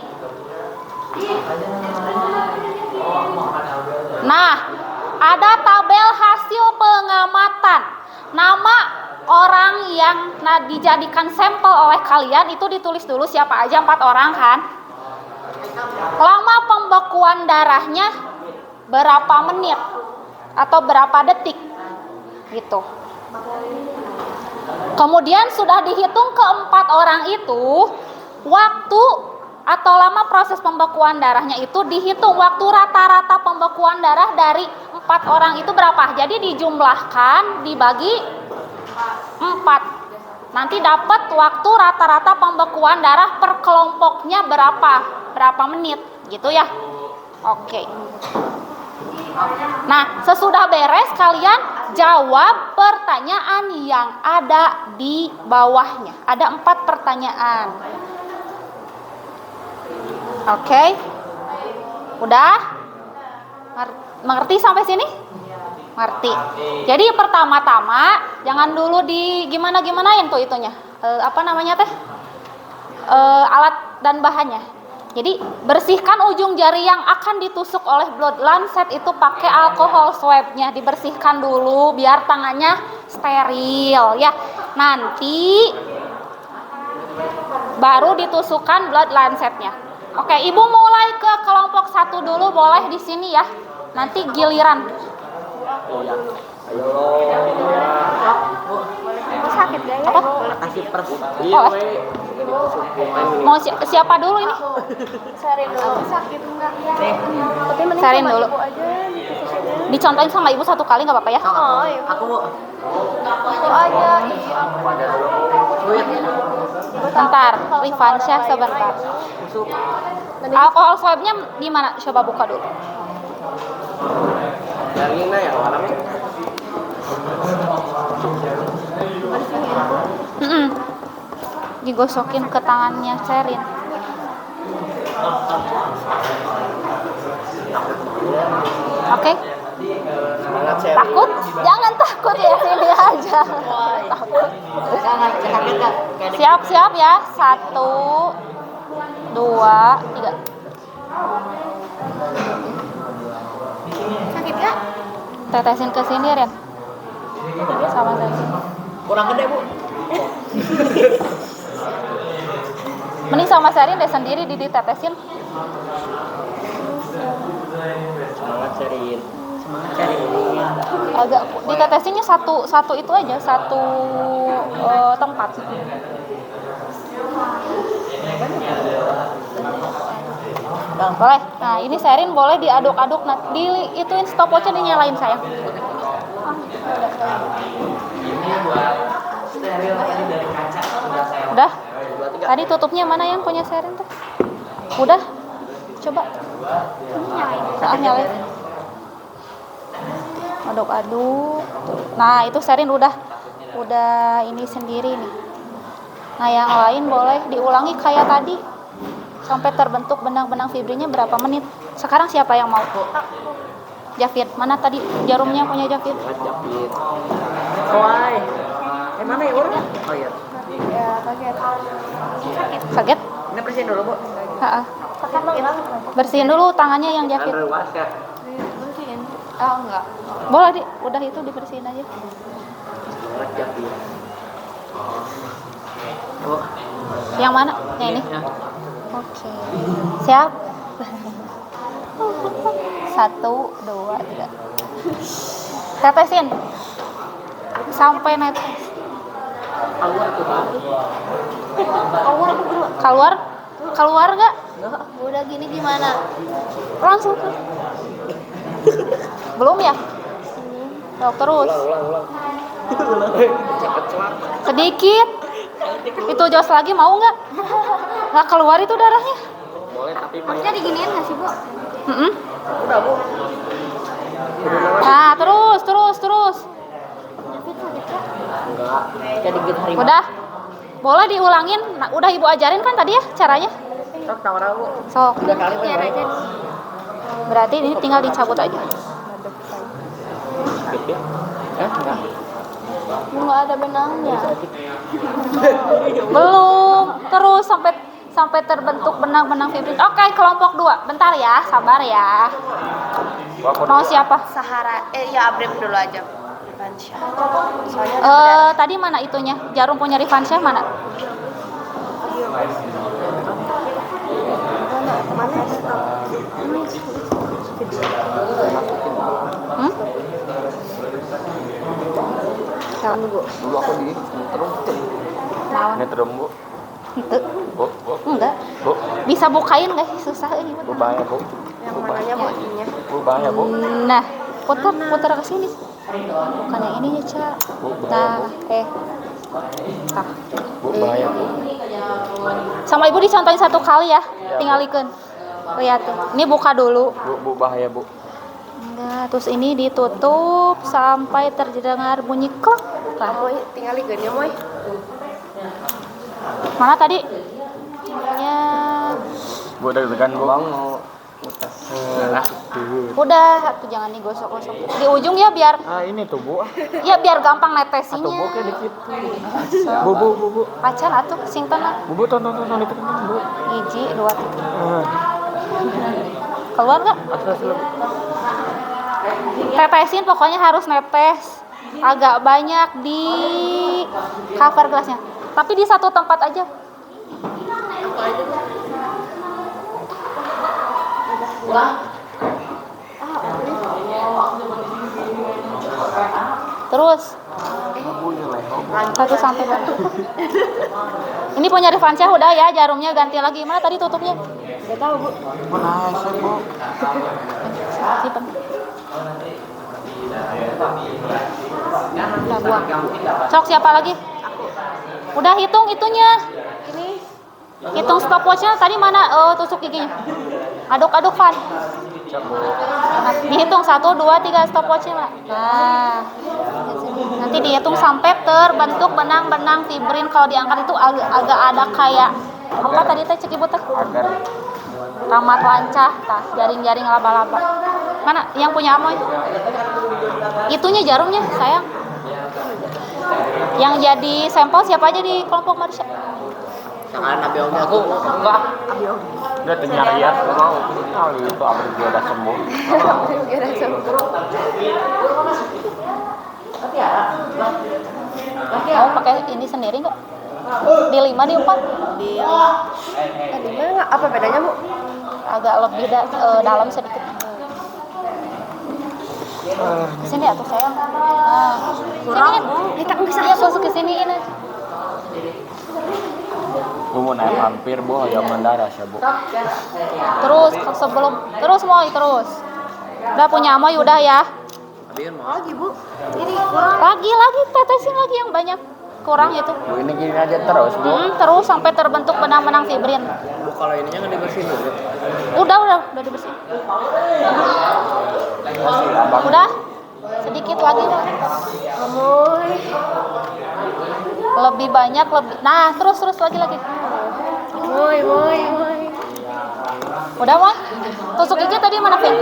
Nah, ada tabel hasil pengamatan. Nama orang yang dijadikan sampel oleh kalian itu ditulis dulu siapa aja, 4 orang kan. Lama pembekuan darahnya berapa menit atau berapa detik gitu. Kemudian sudah dihitung ke 4 orang itu waktu atau lama proses pembekuan darahnya itu dihitung waktu rata-rata pembekuan darah dari 4 orang itu berapa. Jadi dijumlahkan dibagi 4. Nanti dapat waktu rata-rata pembekuan darah per kelompoknya berapa menit gitu ya. Oke. Nah, sesudah beres kalian jawab pertanyaan yang ada di bawahnya. Ada 4 pertanyaan. Oke. Udah? Mengerti sampai sini? Ngerti. Jadi pertama-tama jangan dulu di gimana-gimanain tuh itunya. Apa namanya teh? Alat dan bahannya. Jadi bersihkan ujung jari yang akan ditusuk oleh blood lancet itu pakai alkohol swabnya, dibersihkan dulu biar tangannya steril ya. Nanti baru ditusukkan blood lancetnya. Oke, ibu mulai ke kelompok 1 dulu, boleh di sini ya. Nanti giliran. Sakit gak ya? Apa? Kasih pers. Oh, mau siapa dulu ini? Sarin dulu. Sakit enggak? Tapi mending Sarin sama dulu. ibu aja. Dicontohin sama ibu 1 kali nggak apa-apa ya? Oh, iya. Aku Bu. Aku aja. Iya, aku aja. Sebentar, Rifansyah sebentar. Alkohol swabnya di mana? Coba buka dulu. Yang ini ya orangnya. Digosokin ke tangannya Sherin. Oke. Takut? Jangan takut ya, sini aja. Takut. Siap-siap ya. 1, 2, 3. Sakit gak? Tetesin ke sini, Ren. Sama saya. Kurang gede Bu. Mending sama Sherin deh sendiri ditetesin. Semangat Sherin. Semangat Sherin. Agak ditetesinnya satu itu aja, satu tempat. Boleh. Nah, ini Sherin boleh diaduk-aduk. Nah, ituin stopwatch-nya dinyalain sayang. Steril tadi dari kaca sudah saya. Udah. Tadi tutupnya mana yang punya Sherin tuh? Udah. Coba. Nyalain. Aduk-aduk. Nah, itu Sherin udah ini sendiri nih. Nah, yang lain boleh diulangi kayak tadi sampai terbentuk benang-benang fibrinya berapa menit. Sekarang siapa yang mau? Jafid, mana tadi jarumnya punya Jafid? Jafid. Woi. Mana ya orang? Oh iya. Ya, kaget. Kaget? Ini bersihin dulu Bu. Heeh. Bersihin dulu tangannya yang Jafid. Luas ya. Bersihin. Oh, enggak. Boleh udah itu dibersihin aja. Semangat Jafid. Bu. Yang mana? Yang ini? Oke. Siap? 1, 2, 3. Tetesin. Sampai netes. Keluar nggak? Udah gini gimana? Langsung. Belum ya? Terus. Ulang. Sedikit. Itu jos lagi mau nggak? Nggak keluar itu darahnya. Boleh tapi Maksudnya diginiin nggak sih Bu? udah Bu. Nah, terus. Enggak. Jadi gitu hari. Udah. Boleh diulangin. Nah, udah Ibu ajarin kan tadi ya caranya? Sok tawar Bu. Sok. Udah kali Biar aja. Berarti ini tinggal dicabut aja. Gede. Enggak. Nggak ada benangnya. Belum. Terus sampai terbentuk benang-benang fibrin. Oke, kelompok 2. Bentar ya, sabar ya. Mau siapa? Sahara. Ya Abrem dulu aja. Rifansyah. Soalnya Tadi mana itunya? Jarum punya Rifansyah mana? Dulu aku di Nitrum. Naon? Nitrum Bu. Itu? Bu. Enggak. Bu. Bisa bukain nggak sih? Susah ini. Bu bahaya bu. Yang mananya Bu ininya? Bu bahaya bu. Nah, putar ke sini. Bukan yang ininya, Ca. Bu bahaya Nah, bu. Tah. Bu bahaya bu. Sama ibu dicontohin 1 kali ya. Tingalikeun. Lihat tuh. Ini buka dulu. Bu bahaya bu. Enggak, terus ini ditutup sampai terdengar bunyi klak. Moy, tinggal ikan ya Moy. Mana tadi? Ya. Bu deg-degan bu. Bang mau Udah, tuh jangan digosok-gosok. Di ujung ya biar ini tuh bu. ya biar gampang Atau netesinya. bu kayak dikit. Bu. Pacar atuh sington lah. Bu tonton itu bu. Hiji, 2, 3. Keluar nggak? Tetesin pokoknya harus netes agak banyak di cover gelasnya. Tapi di satu tempat aja. Terus 1 sampai berapa? Ini punya Rifansyah udah ya, jarumnya ganti lagi. Mana tadi tutupnya? Gak tahu Bu. Mana saya bu? Simpen. Udah buang. Sok siapa lagi? Udah hitung itunya. Ini Hitung stopwatchnya tadi mana? Tusuk giginya. Aduk-aduk Van. Dihitung 1, 2, 3 stopwatchnya Mbak. Nah, nanti dihitung sampai terbentuk benang-benang fibrin. Kalau diangkat itu agak ada kayak apa tadi teh cek ibu teh? Ramat lancah, tah jaring-jaring laba-laba. Mana yang punya Amoy? Itunya jarumnya sayang. Yang jadi sampel siapa aja di kelompok Marsha? Jangan Nabi Omi Aku enggak. Udah ternyariat mau. Kali itu abis dia udah sembuh. Mau pakai ini sendiri nggak? Di 5, di 4? tadi mah apa bedanya Bu? Agak lebih dalam sedikit. Sini atau sayang. Nah, Kurang sini. Bu. Kita bisa Iya, masuk ke sini ini. Bu mau naik hampir bu, yang mendaras ya bu. Terus terus Moy terus. Udah punya Moy udah ya. lagi Bu. Ini kurang. Lagi tetesin lagi yang banyak. Kurang itu. Bu ini gini aja terus bu. Terus sampai terbentuk benang-benang fibrin. Bu kalau ininya nggak dibersihin dulu. Udah dibersihin. Udah. Sedikit lagi. Moy. Lebih banyak lebih. Nah, terus lagi. Moy. Udah, Moy? Tusuk gigi tadi mana, Vin?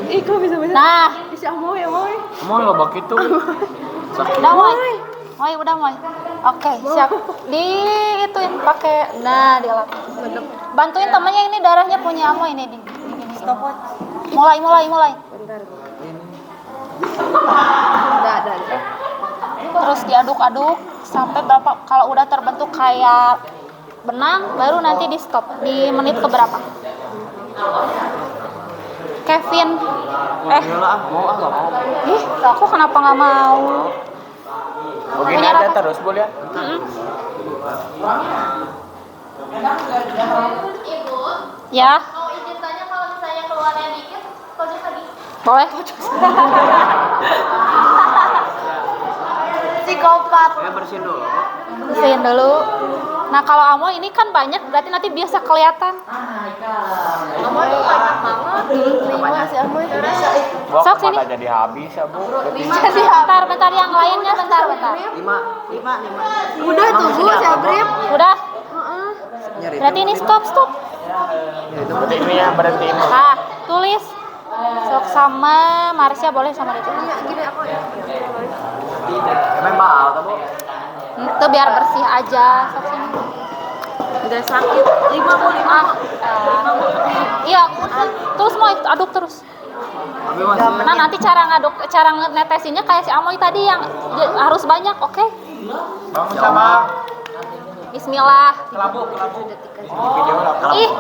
Ih, kok bisa Nah, bisa Moy ya Moy. Mau lo begitu. udah, Moy. Moy, udah, Moy. Oke, siap. Di ituin pakai dialat. Bantuin temennya ini darahnya punya Moy ini di. Stopwatch. Mulai. Bentar. Udah. Terus diaduk-aduk sampai berapa kalau udah terbentuk kayak benang baru nanti di stop di menit keberapa. Kevin Mau nggak mau. ih aku kenapa nggak mau. Begini Punya aja Rafa? terus bu lihat. Ibu, Ya mau izin tanya kalau misalnya keluarnya dikit, kocok lagi. boleh. Psikopat. Saya bersihin dulu. Bersihin dulu. Nah kalau Amoy ini kan banyak berarti nanti biasa kelihatan. Amoy tuh banyak banget. 5 sih Amoy. Bu Sok sini. kemana jadi habis ya bu. Bentar yang lainnya bentar. 5. Udah tuh Bu, Sabrip. Udah. Nyari. Berarti ini stop. Berarti ini ya berhenti ini. Nah, tulis. Sok sama Marsha boleh sama itu. Gini aku ya. Emang mahal tuh bu. Itu biar bersih aja. Sok sini. Udah sakit. 5 Bu, 5. Iya, terus mau aduk terus. Tapi masih. Nah, nanti cara netesinnya kayak si Amoy tadi yang harus banyak, oke? Bang sama. Bismillah. Kelabu. Video lah. Ih,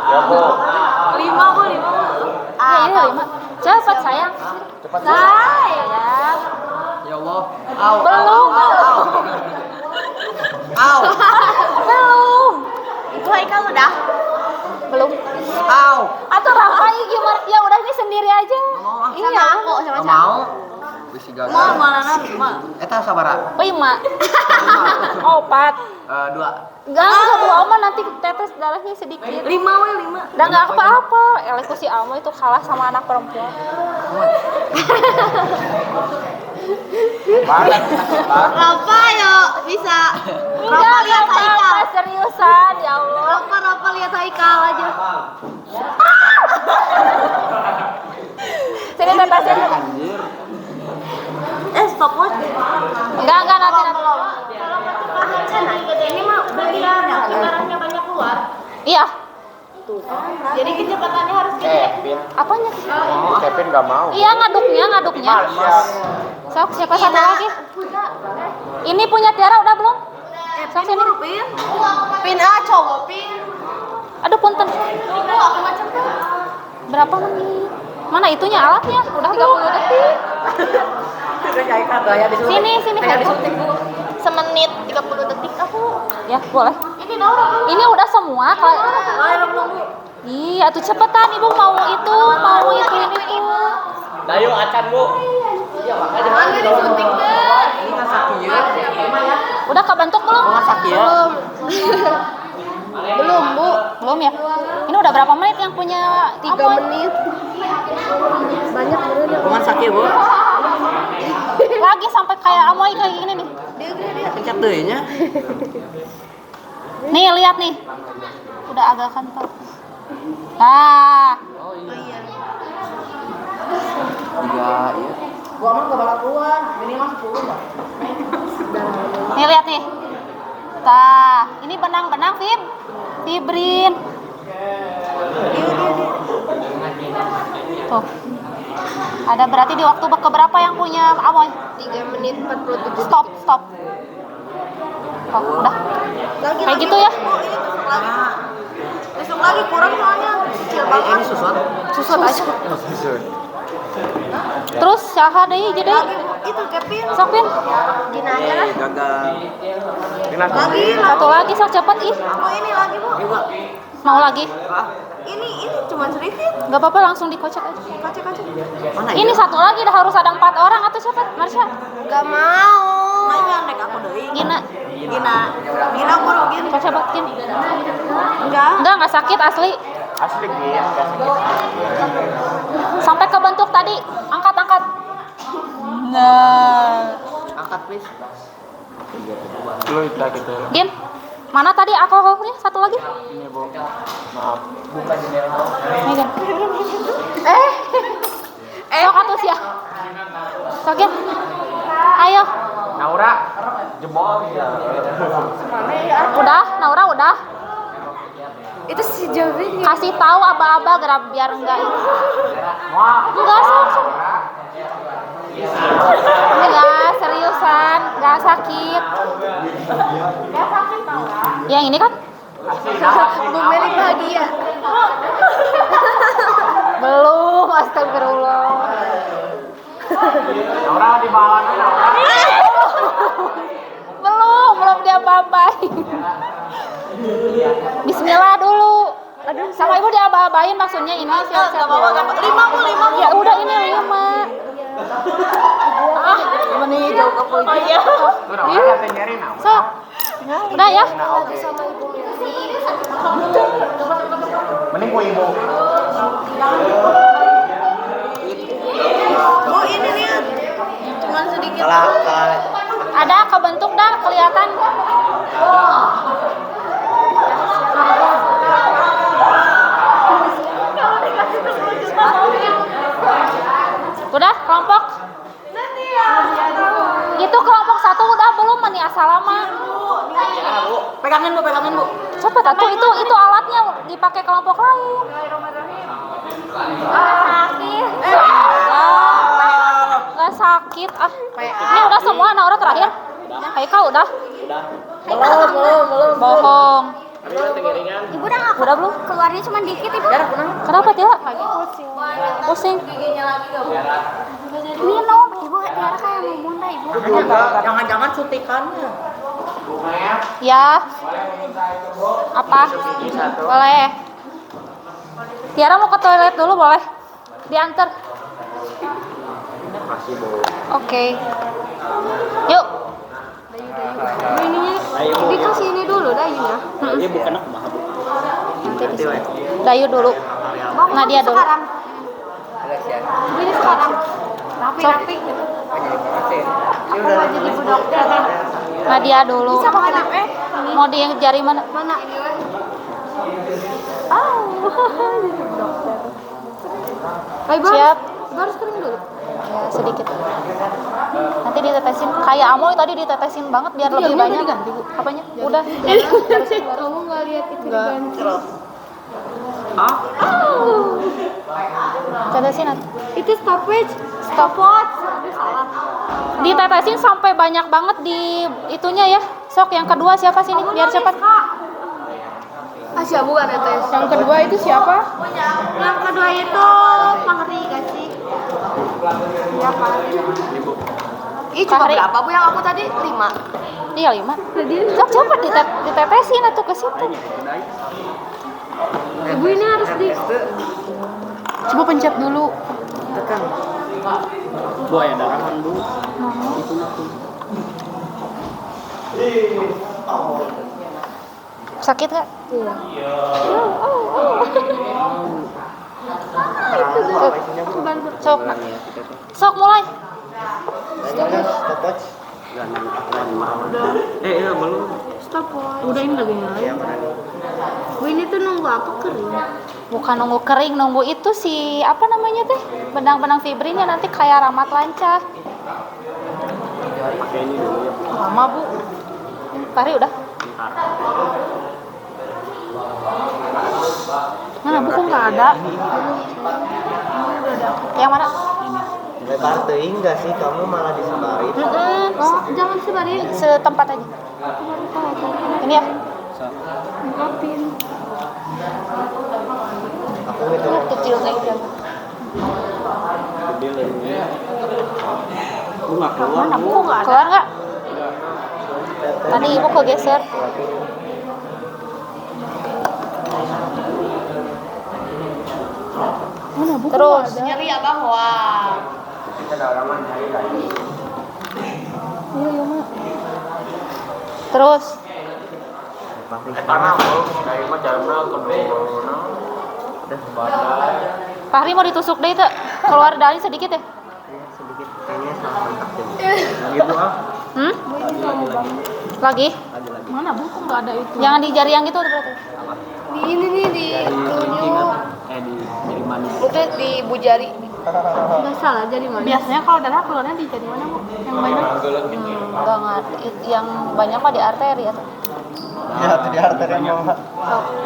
Ya bu. 5 Bu, 5. iya 5. Cepat sayang. Cepat. Sayang. Ya Allah. Belum. si gagal. Mau malanan mah. Eta sabaraha? 5. 4. 2. Enggak, dua Oma nanti tetes darahnya sedikit. 5 we 5. Udah nggak apa-apa. Eleku si Alma itu kalah sama anak perempuan. Rafa yo bisa. Enggak, Rafa lihat apa-apa, Haikal. seriusan ya Allah. Rafa lihat Haikal aja. Sini tetesin. Anjir. Stop watch. Enggak nanti. Ini mah bagian darahnya banyak keluar. Iya. Jadi kecepatannya harus gede. Kevin. Apanya? Kevin nggak mau. Iya, ngaduknya. Sok, siapa satu lagi? Ini punya Tiara udah belum? Sok sini. Pin cowok pin. Aduh, punten. Tunggu aku macam tuh. Berapa menit? Mana itunya alatnya? Udah 30 detik. Sini. Semenit 30 detik aku. Ya, boleh. Ini Nora. Ini udah semua. Iya, tuh cepetan Ibu mau ini tuh. Dayo acan Bu. Mana disuntik deh. Ini kan sakit. Udah kebentuk belum? Belum Bu. Belum ya? Ini udah berapa menit yang punya 3 Amoy? menit. Banyak bener. Kuman sakit, Bu. Lagi sampai kayak Amoy kayak gini nih. Pencet deui nya. Nih, lihat nih. Udah agak kental. Nah, 3 iya. Gua mah enggak bakal keluar. Minimal 10 lah. nih lihat nih. Tah, ini benang-benang fibrin. Tuh. Ada berarti di waktu keberapa yang punya Amoy? 3 menit 47 Stop. Oh, udah. Kayak gitu ya? Besok lagi kurang soalnya kecil banget. Ini susut. Susut aja. Terus saha deui jadi? Itu Kevin. Sok Pin. Gini aja lah. Gagal. Lagi Satu lagi sok cepet ih. mau ini lagi, Bu. Mau lagi? Ini cuma sedikit. Enggak apa-apa langsung dikocek aja. Kocek. Mana Ini satu lagi dah harus ada 4 orang atau siapa? Marsha. Enggak mau. Nah, ini anek aku deui. Gina. Gina aku rugi. Coba cepetin. Enggak. Enggak sakit asli. Asli Gin, nggak sakit. Sampai kebentuk tadi. Angkat. Nah. Angkat please. Lu itu gitu. Gin. Mana tadi alkoholnya? Satu lagi? Ini Bu. Maaf. Nih, Gin. Sok atuh sia. Sok Gin. Ayo. Naura jebol ya. Udah, Naura udah. Itu si Jovin. Kasih tahu aba-aba biar enggak ini. Enggak sok. Enggak, seriusan, enggak sakit. Enggak sakit tau. Yang ini kan? Bu Meli bahagia. Belum, astagfirullah. Naura di bawah Naura. Belum dia babain. Bismillah dulu. Aduh, sama Ibu dia babain maksudnya ini siap-siap. 5. Ya udah ini 5. Ini jauh ke poin. Naura kata nyari Naura. Sok. Udah ya? Mending ku Ibu. Bu, ini lihat. Cuma sedikit. Ada kebentuk dah kelihatan. Udah kelompok. Itu kelompok 1 udah belum meni asal lama. Pegangin Bu. Cepet atuh itu alatnya dipakai kelompok lain. Sakit. Nggak sakit ah. Ini udah semua Naura terakhir. Haikal udah. Belum. Bohong. Ibu udah Udah belum? keluarnya cuma dikit Ibu. Kenapa Tiara? Pusing. Minum. Ibu Tiara kayak mau muntah Ibu. Jangan-jangan suntikannya. Ya. Apa? Boleh. Tiara mau ke toilet dulu boleh? Diantar. Makasih, Bu. Oke. Yuk. Dikasih ini dulu dayunya. Iya, bukan aku mahal, Bu. Nanti di sini. Dayu dulu. Nadia dulu. Ini sekarang rapi-rapi gitu. Aku mau jadi budak dokter. Nadia dulu. Bisa pakai HP? Mau di jari mana? Mana? Siap. Baru kering dulu. Ya, sedikit. Nanti ditetesin. Kayak Amoy tadi ditetesin banget biar lebih banyak. Apanya? Udah. Kamu nggak lihat itu diganti? Tetesin nanti. Itu stopwatch. Stopwatch. Aduh, salah. Ditetesin sampai banyak banget di itunya ya. Sok yang kedua siapa sini? Biar cepat. Siapa bukan tetes? Yang kedua itu siapa? Yang kedua itu Fahri gak sih? Ya Fahri. Ih cuma Fahri. berapa Bu yang aku tadi? 5. Iya 5. Sok cepat ditetesin atau ke situ. Ibu ini harus di Coba pencet dulu. Tekan. Bu, ya darahan, Bu. Itu nanti. Sakit nggak? Iya. Sok. Sok mulai. Stopwatch. Iya, belum. Stopwatch. Udah ini lagi nyalain. Bu ini tuh nunggu apa kering? Bukan nunggu kering, nunggu itu si apa namanya teh? Benang-benang fibrinnya nanti kayak ramat lancar. Pakai ini dulu ya. Lama Bu. Fahri udah. Mana buku nggak ada? Yang mana? Lebar teuing enggak sih kamu malah disebarin? Oh, jangan sebarin. Setempat aja. Ini ya. Ngapin. Aku gitu. Kecil kayak gitu. Gede lagi. Lu nggak keluar, Mana Bu? buku nggak ada? Keluar nggak? Tadi ibu kegeser. Terus. Nyari ya bahwa. Terus. Fahri mau ditusuk deh itu. Keluar dari sedikit ya? Sedikit kayaknya salah kontak deh. Gitu ah. Lagi? Mana buku nggak ada itu? Jangan di jari yang gitu berarti. Di ini nih di tunjuk. Di jari manis. Itu di bujari. Nggak salah jadi mana? Biasanya kalau darah keluarnya di jari mana, Bu? Yang banyak? Enggak, yang banyak mah di arteri ya. Ya, itu di arteri mau.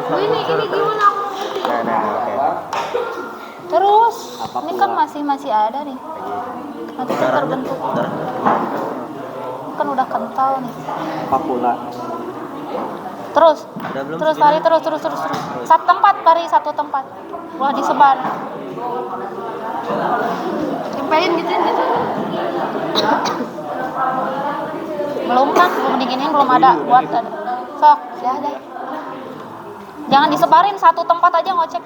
Bu ini gimana aku? Nah, oke. Terus, ini kan masih ada nih. Nanti kan terbentuk. Kan udah kental nih. Apa pula? Terus, Udah belum terus segini? Fahri terus. Satu tempat Fahri, satu tempat. Wah disebar. Tempelin gitu. Belum kan, belum dinginnya belum ada buat ada. Sok, ya ada. Jangan disebarin satu tempat aja ngocek.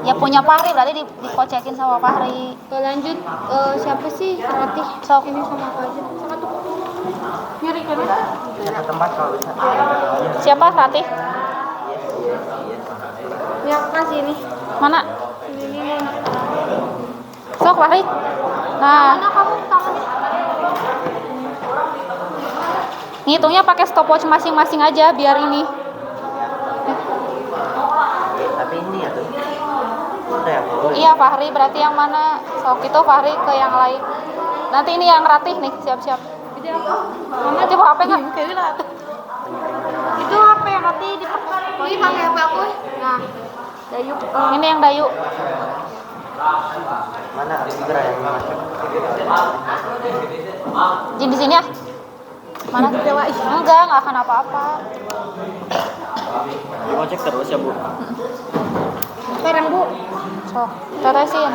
Ya punya Fahri berarti dikocekin sama Fahri. Lanjut siapa sih Ratih? Sok. Ini sama aku aja. Sama tuh. Nyari kan? Satu tempat kalau bisa. Siapa Ratih? Ya kasih ini. Mana? Ini. Sok Fahri. Nah, Mana kamu tangannya? ngitungnya pakai stopwatch masing-masing aja biar ini. Tapi ini ya tuh. Udah ya, Bu. Iya Fahri berarti yang mana? Sok itu Fahri ke yang lain. Nanti ini yang Ratih nih, siap-siap. Nanti bawa HP nggak? Itu HP yang Ratih dipakai. Ini pakai HP aku. Nah, Dayu. Ini yang Dayu. Mana Astra yang masuk? Di sini ya? Mana? Enggak akan apa-apa. Mau cek terus ya, Bu. Sekarang Bu. Sok, tetesin.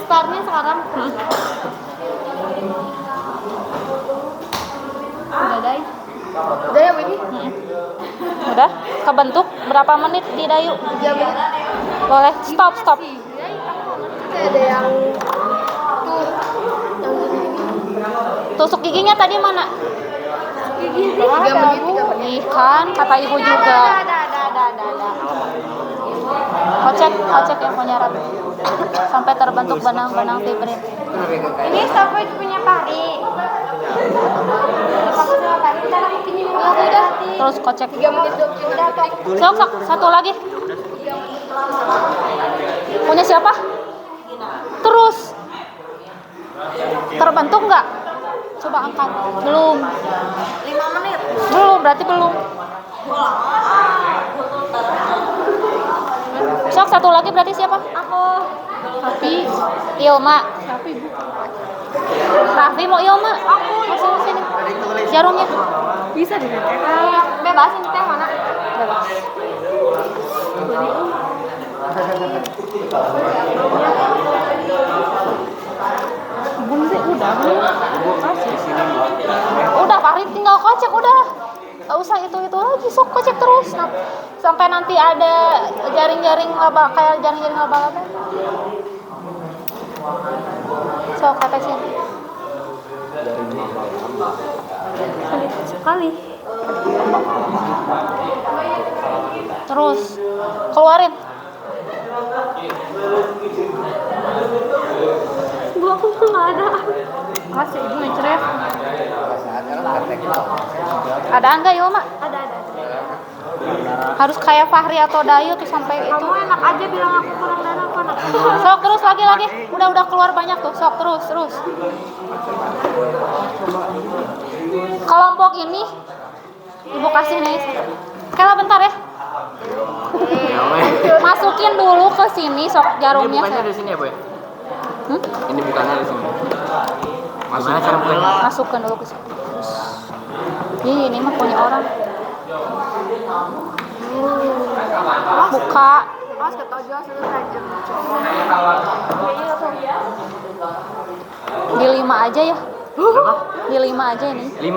Startnya sekarang. Udah Day. Udah ya Bu ini? Udah? Kebentuk berapa menit di Dayu? 3 menit. Boleh. Stop. Ada yang tuh tusuk giginya tadi mana? Gigi 3 menit, 3 menit. Ih kan, kata ibu juga. Kocek yang punya Ratu. Sampai terbentuk benang-benang fibrin. Ini sampai punya pari. Terus kocek. 3 menit 20 udah tok. Sok, satu lagi. Punya siapa? Terus. Terbentuk nggak? Coba angkat. Belum. 5 menit. Belum, berarti belum. Sok, satu lagi berarti siapa? Aku. Tapi Ilma. tapi bu. Raffi mau Ilma. Aku. Sini. Jarumnya. Bisa dinetek. Bebas ini teh mana? Bebas. Bun sih udah belum. Udah Farid tinggal kocek udah. Gak usah itu lagi, sok kocek terus. Sampai nanti ada jaring-jaring laba kayak jaring-jaring laba-laba. Sok tetesin. Sekali. Terus keluarin. Bu aku nggak ada. Masih ibu ngecref. Ada enggak Ilma? Ada. Harus kayak Fahri atau Dayu tuh sampai itu. Kamu enak aja bilang aku kurang darah apa nak? Sok terus lagi. Udah keluar banyak tuh. Sok terus. Kelompok ini ibu kasih nih. Kela bentar ya. Masukin dulu ke sini sok jarumnya. Bukannya di sini ya, Bu? Hmm? Ini bukannya di sini. Mana cara bukanya? Masukkan dulu ke sini. Terus. Ini mah punya orang. Buka. Mas ketojol sudah tajam. Di 5 aja ya. Berapa? Di 5 aja ini. 5.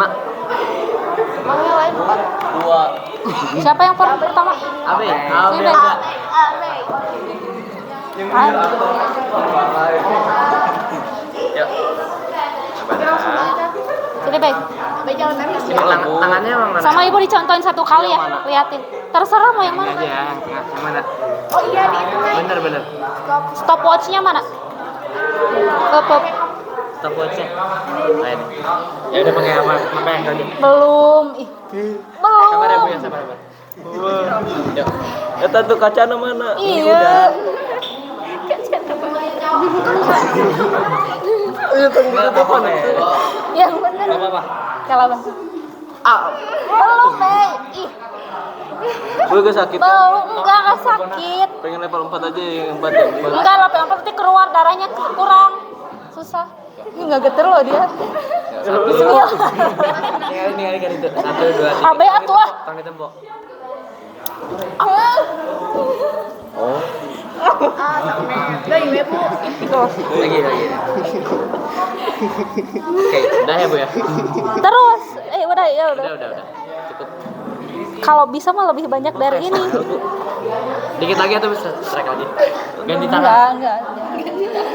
Mau yang lain bukan? 2. Siapa yang pertama? Abe. Sini, Bek. Yuk. Sini, Bek. Tangannya yang mana? Sama ibu dicontohin satu kali ya, liatin. Terserah mau yang Ini mana. aja ya, yang tengah. Yang mana? Oh iya di itu kan. Bener. Stopwatchnya mana? Up. Stopwatchnya. Nah ini. Ya udah pakai apa yang tadi? Belum. Ih. Sabar ya, Bu, ya, Belum. sabar. Yuk. Eta tuh kacana mana? Iya. Yang bener. Apa? Kalau bentar. Belum, Bey. Ih. Gue sakit. Belum, enggak sakit. Pengen level 4 aja yang 4 ya. Enggak, level 4 nanti keluar darahnya kurang. Susah. Ini enggak geter loh dia. Bismillah. Tinggal itu. 1 2 3. Abe atuh ah. Tang ditembok. Oh. Gak ibu. Lagi. Oke, udah ya, Bu ya. Terus, udah ya udah. Udah. Cukup. Kalau bisa mah lebih banyak dari ini. Dikit lagi atau bisa strike lagi? Ganti tangan. Enggak.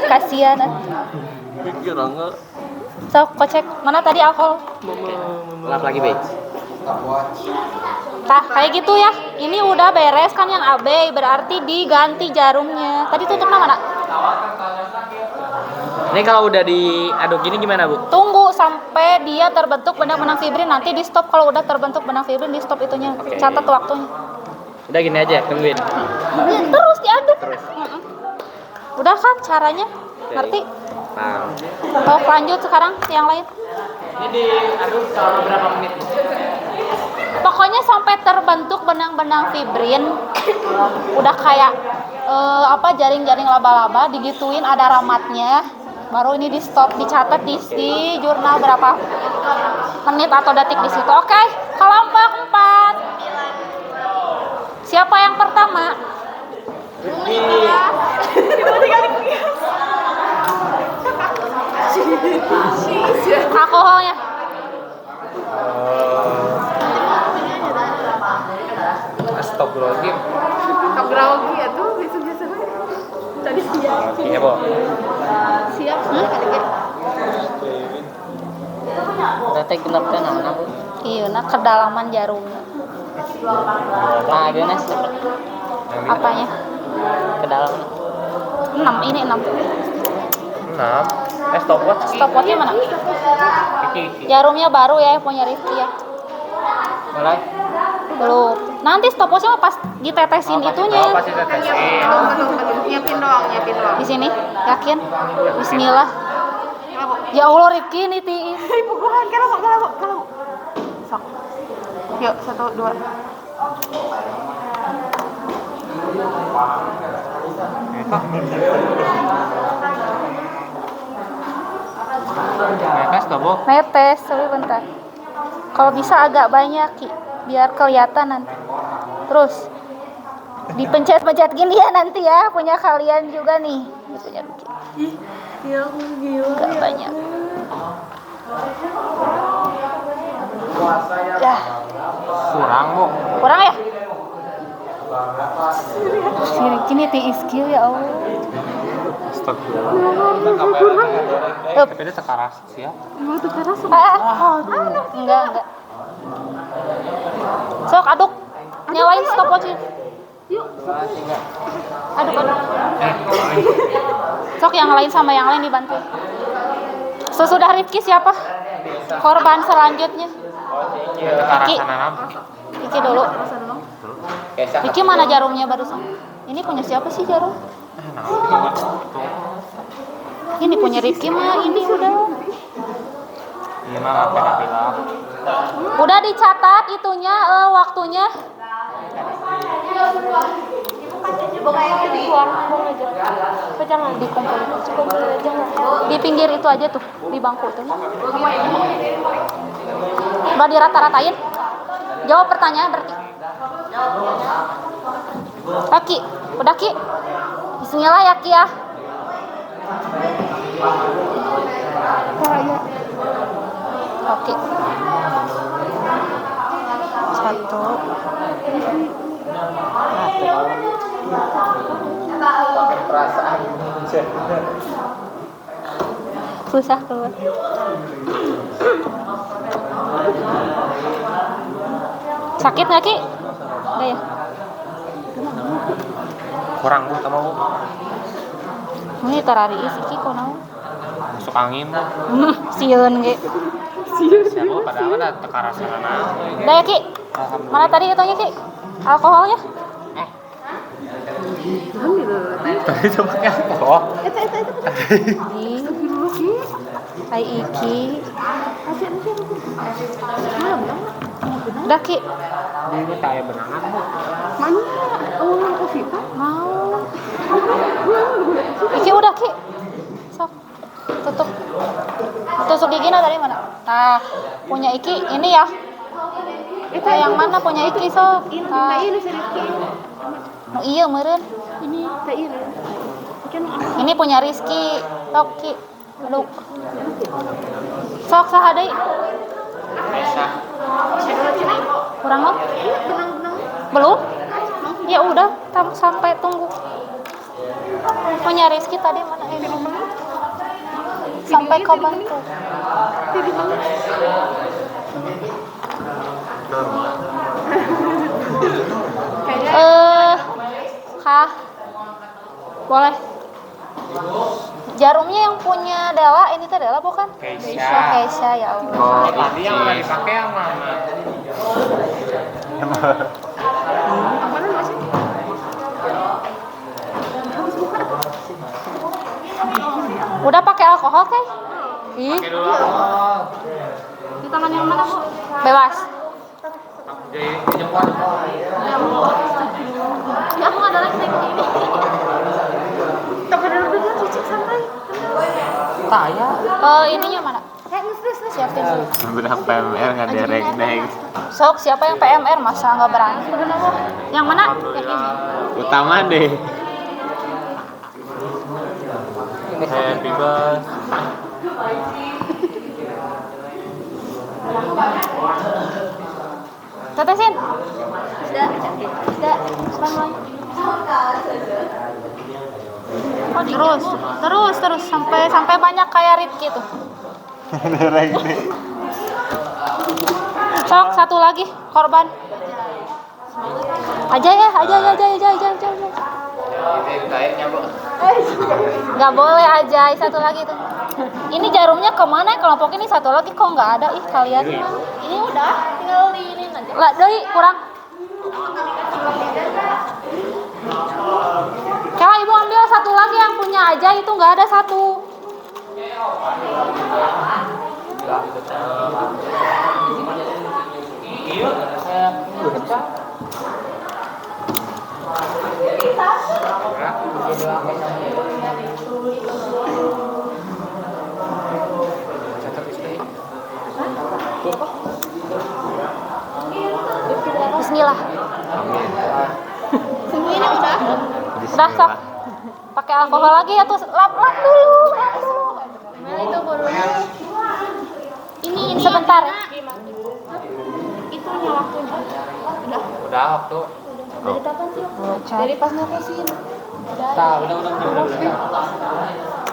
Kasihan. Pikir enggak. Sok kocek. Mana tadi alkohol? Lap lagi, Be. Nah, kayak gitu ya. Ini udah beres kan yang AB, berarti diganti jarumnya. Tadi tutupnya mana? Ini kalau udah diaduk gini gimana, Bu? Tunggu sampai dia terbentuk benang-benang fibrin, nanti di stop. Kalau udah terbentuk benang fibrin, di stop itunya. Oke. Catat waktunya. Udah gini aja, tungguin. Terus diaduk. Udah kan caranya? Ngerti? Paham. Oh, lanjut sekarang yang lain. Ini diaduk selama berapa menit? Pokoknya sampai terbentuk benang-benang fibrin. Udah kayak jaring-jaring laba-laba, digituin ada ramatnya. Baru ini di stop, dicatat di jurnal berapa menit atau detik di situ. Oke, kelompok 4. Siapa yang pertama? Alkoholnya. Astagfirullahaladzim. Grogi itu biasa-biasa. Tadi siap. Iya, Bu. Siap sudah kali ya. teh genep teh naon Bu? Iya, nah kedalaman jarumnya. Nah, gimana sih? Apanya? Kedalaman. 6, ini 6. 6. Stopwatch. Stopwatchnya mana? Iki. Jarumnya baru ya, punya Rifki ya. Mulai. Belum. Nanti stopwatchnya pas ditetesin itunya. Oh, pasti tetesin. Nyiapin doang. Di sini, yakin? Bismillah. Ya Allah Rifki ini tiin. Puguhan, kalau. Sok. Yuk, 1, 2. Netes tuh, Bu. Netes, tapi bentar. Kalau bisa agak banyak, Ki, biar kelihatan nanti. Terus dipencet-pencet gini ya nanti ya, punya kalian juga nih. Ini punya Rifki. Ya gila. Agak banyak. Ya, Kurang, Bu. kurang ya? Si Rifki nih ti skill ya Allah. Tapi dia sekarang siap. Enggak. Sok aduk. Nyalain stopwatch. Aduk. Sok yang lain sama yang lain dibantu. Sesudah Rifki siapa? Korban selanjutnya. Iki. Iki dulu. Iki mana jarumnya barusan? Ini punya siapa sih jarum? Ini punya Rifki mah, ini udah. Ini mah apa bilang? Udah dicatat itunya waktunya. Jangan dikumpul aja. Di pinggir itu aja tuh, di bangku tuh. Udah dirata-ratain. Jawab pertanyaan berarti. Ki, udah Ki. Bismillah ya Ki ya. Oke. 1. Susah keluar. Sakit nggak Ki? Udah ya. Kurang, Bu, sama Bu. Ini tarari isi Ki kono. Masuk angin, Bu. Sieun ge. Siapa padahal ada tekaran sana. Udah ya Ki. Mana tadi itunya Ki? Alkoholnya? Tadi itu pakai alkohol. Hai Iki. Udah Ki. Ini kayak benangan, Bu. Mana? Ulang kopi Pak? Mau. Iki udah Ki. Sok. Tutup. Tusuk giginya dari mana? Nah, punya Iki ini ya. Yang mana punya Iki sok? Nah. Ini Rifki. Nu iya meureun. Ini teh ini. Ini punya Rizky. Sok Ki. Aduh. Sok saha deui? Kurang lo? Belum? Ya udah, sampai tunggu. Punya Rizky tadi mana ini? Sampai ke bantu. Kah? Boleh. Jarumnya yang punya Dela, ini teh Dela bukan? Keisha ya Allah. Oh, tadi yang udah dipakai yang mana? Udah pakai alkohol kan? Ih, Pakai dulu alkohol. Di tangan yang mana, Bu? bebas. Jadi jempol. Ya, aku nggak ada lagi kayak gini. Tak ada dulu cuci santai. Saya. Ininya mana? Siapin dulu. Udah PMR nggak derek deng. Sok, siapa yang PMR? Masa nggak berani? Yang mana? Yang ini. Utama deh. Happy birthday. Tetesin. Sudah. Terus sampai banyak kayak Rifki tuh. Derek deh. Sok satu lagi korban. Aja. Nggak boleh aja, satu lagi tuh. Ini jarumnya kemana? Kelompok ini satu lagi kok nggak ada ih kalian. Ini udah, tinggal diinin aja. Lah, doi kurang. Kalau ibu ambil satu lagi yang punya aja itu nggak ada satu. Bismillah. Ini udah. Udah sok. Pakai alkohol lagi ya tuh lap dulu. Nah, itu gurunya. Ini Sebentar. Itunya waktunya. Udah. Udah waktu. Dari kapan sih? Dari pas ngapusin. Udah.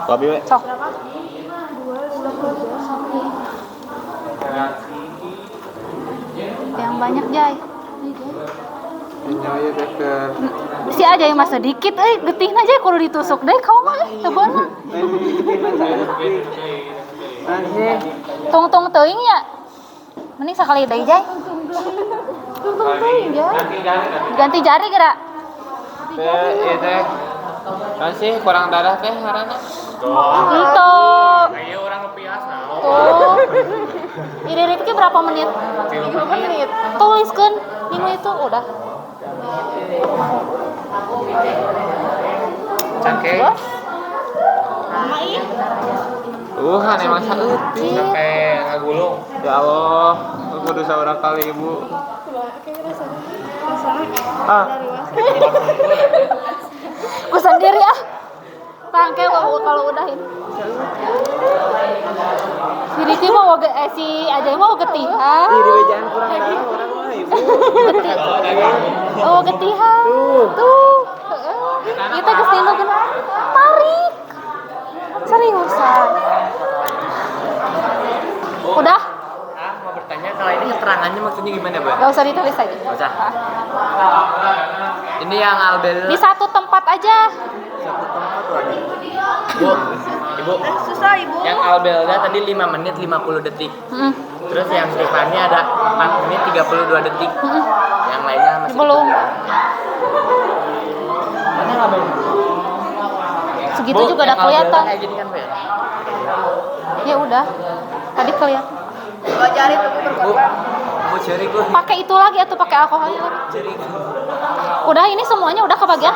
Babi we. Sok. Yang banyak Jai. Nyawa deker. Si aja yang masa dikit getihna aja kudu ditusuk deh kau mah teu beunang. Tung teuing ya. Mending sakali deui Jai. Ganti jari gerak. Itu kan sih kurang darah teh harana. Ento. Ayo orang lepias naon. Oh. Iriripke berapa menit? 5 menit. Tuliskeun 5 itu udah. Cangke. Han emang saeutik sampai ngagulung. Ya Allah, aku dosa orang kali ibu. Ku sendiri ah. Tangke kalau udahin. Si Riki mau si aja mau getihan. Diri we jangan kurang darah orang mah ibu. Oh getihan. Tuh. Kita kesini kan tarik. Seriusan. Udah? Mau bertanya kalau ini keterangannya maksudnya gimana, Bu? Gak usah ditulis aja. Nggak usah. Ini yang albel Di satu tempat aja. Bu, Ibu. Susah, Ibu. Yang albelnya tadi 5 menit 50 detik. Terus yang Tiffany ada 4 menit 32 detik. Yang lainnya masih Belum. Mana yang albel? Segitu Bu, juga udah yang albelnya kelihatan. kayak gini kan, Bu? Ya udah. Tadi kelihatan. Dua jari tuh berkorban. Bu, ceri Bu. Pakai itu lagi atau pakai alkoholnya lagi? Ceri. Udah ini semuanya udah kebagian?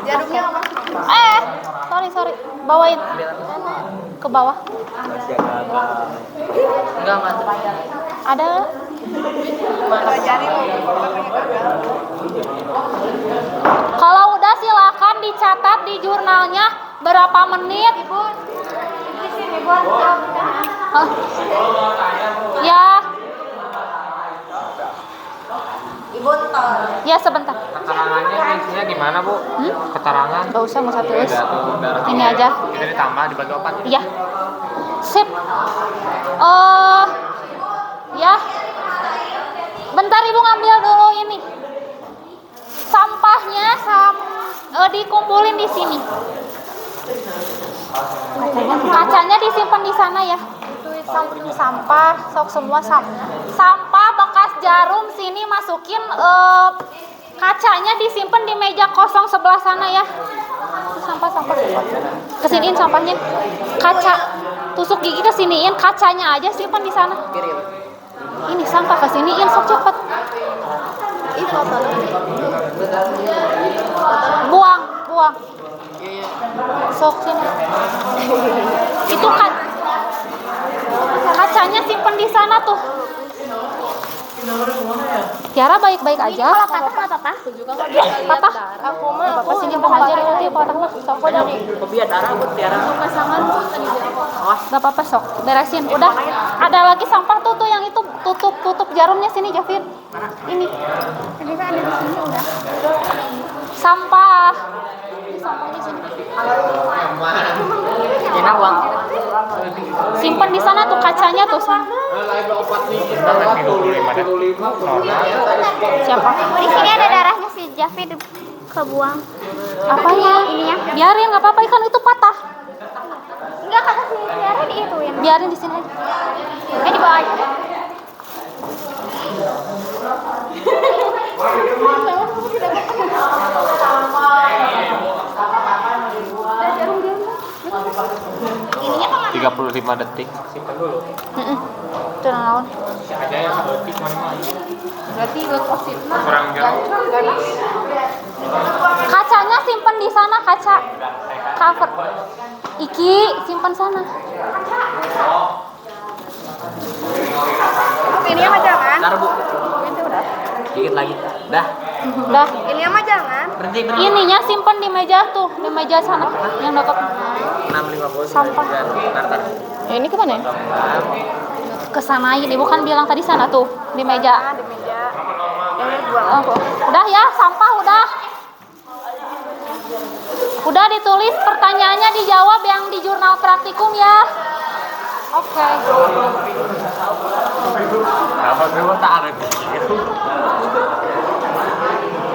Jarumnya apa? Sorry. Bawain ke bawah. Enggak, Mas. Ada? Dua jari Kalau udah silakan dicatat di jurnalnya berapa menit. Ibu, di sini buat Hah? Ya, Ibu ntar. ya sebentar. Keterangannya isinya gimana, Bu? Keterangan. Gak usah, nggak usah tulis. Darah. Ini aja. Kita ditambah dibagi 4. Iya. Sip. Ya. Bentar Ibu ngambil dulu ini. Sampahnya dikumpulin di sini. Kacanya disimpan di sana ya. Samping sampah, sok semua sampah bekas jarum sini masukin kacanya disimpan di meja kosong sebelah sana ya. Sampah. Kesiniin sampahnya. Kaca tusuk gigi kesiniin, kacanya aja simpan di sana. Ini sampah kesiniin sok cepet. Buang. Sok sini. Itu kacanya simpen di sana tuh. Tiara baik-baik aja. Kalau patah apa? Papa. Aku mah Papa sini buang aja nanti patah mah. Sok dari Biar darah Bu, Tiara. pasangan tuh tadi dia. Gak apa-apa sok. Beresin. Udah. Ada lagi sampah tuh yang itu tutup jarumnya sini Javin. Ini. Ini kan ada di sini udah. Sampah. Ini sampah di sini. Kena uang. Simpan di sana tuh kacanya tuh. Siapa? Di sini ada darahnya si Javi kebuang. Apanya? Ininya. Biarin, nggak apa-apa, kan itu patah. Enggak kata si Tiara di itu yang. Biarin di sini aja. Di bawah aja. Ininya kemana? 35 detik. Simpan dulu. Itu naon? Aja yang detik mana? Berarti leukosit mah Kurang jauh. Kacanya simpan di sana, kaca. Cover. Iki, simpan sana. Ininya mah jangan. Ntar Bu, Itu udah. dikit lagi. Dah. Udah. Ininya mah jangan. Berhenti, berhenti. Ininya simpan di meja tuh, di meja sana yang dekat 6.50 sampah. Ntar. ini kemana ya? Ke sana aja, Ibu kan bilang tadi sana tuh, di meja. Di meja. Ini buang. Oh, udah ya, sampah udah. Udah ditulis pertanyaannya, dijawab yang di jurnal praktikum ya. Oke. Apa gue tak ada.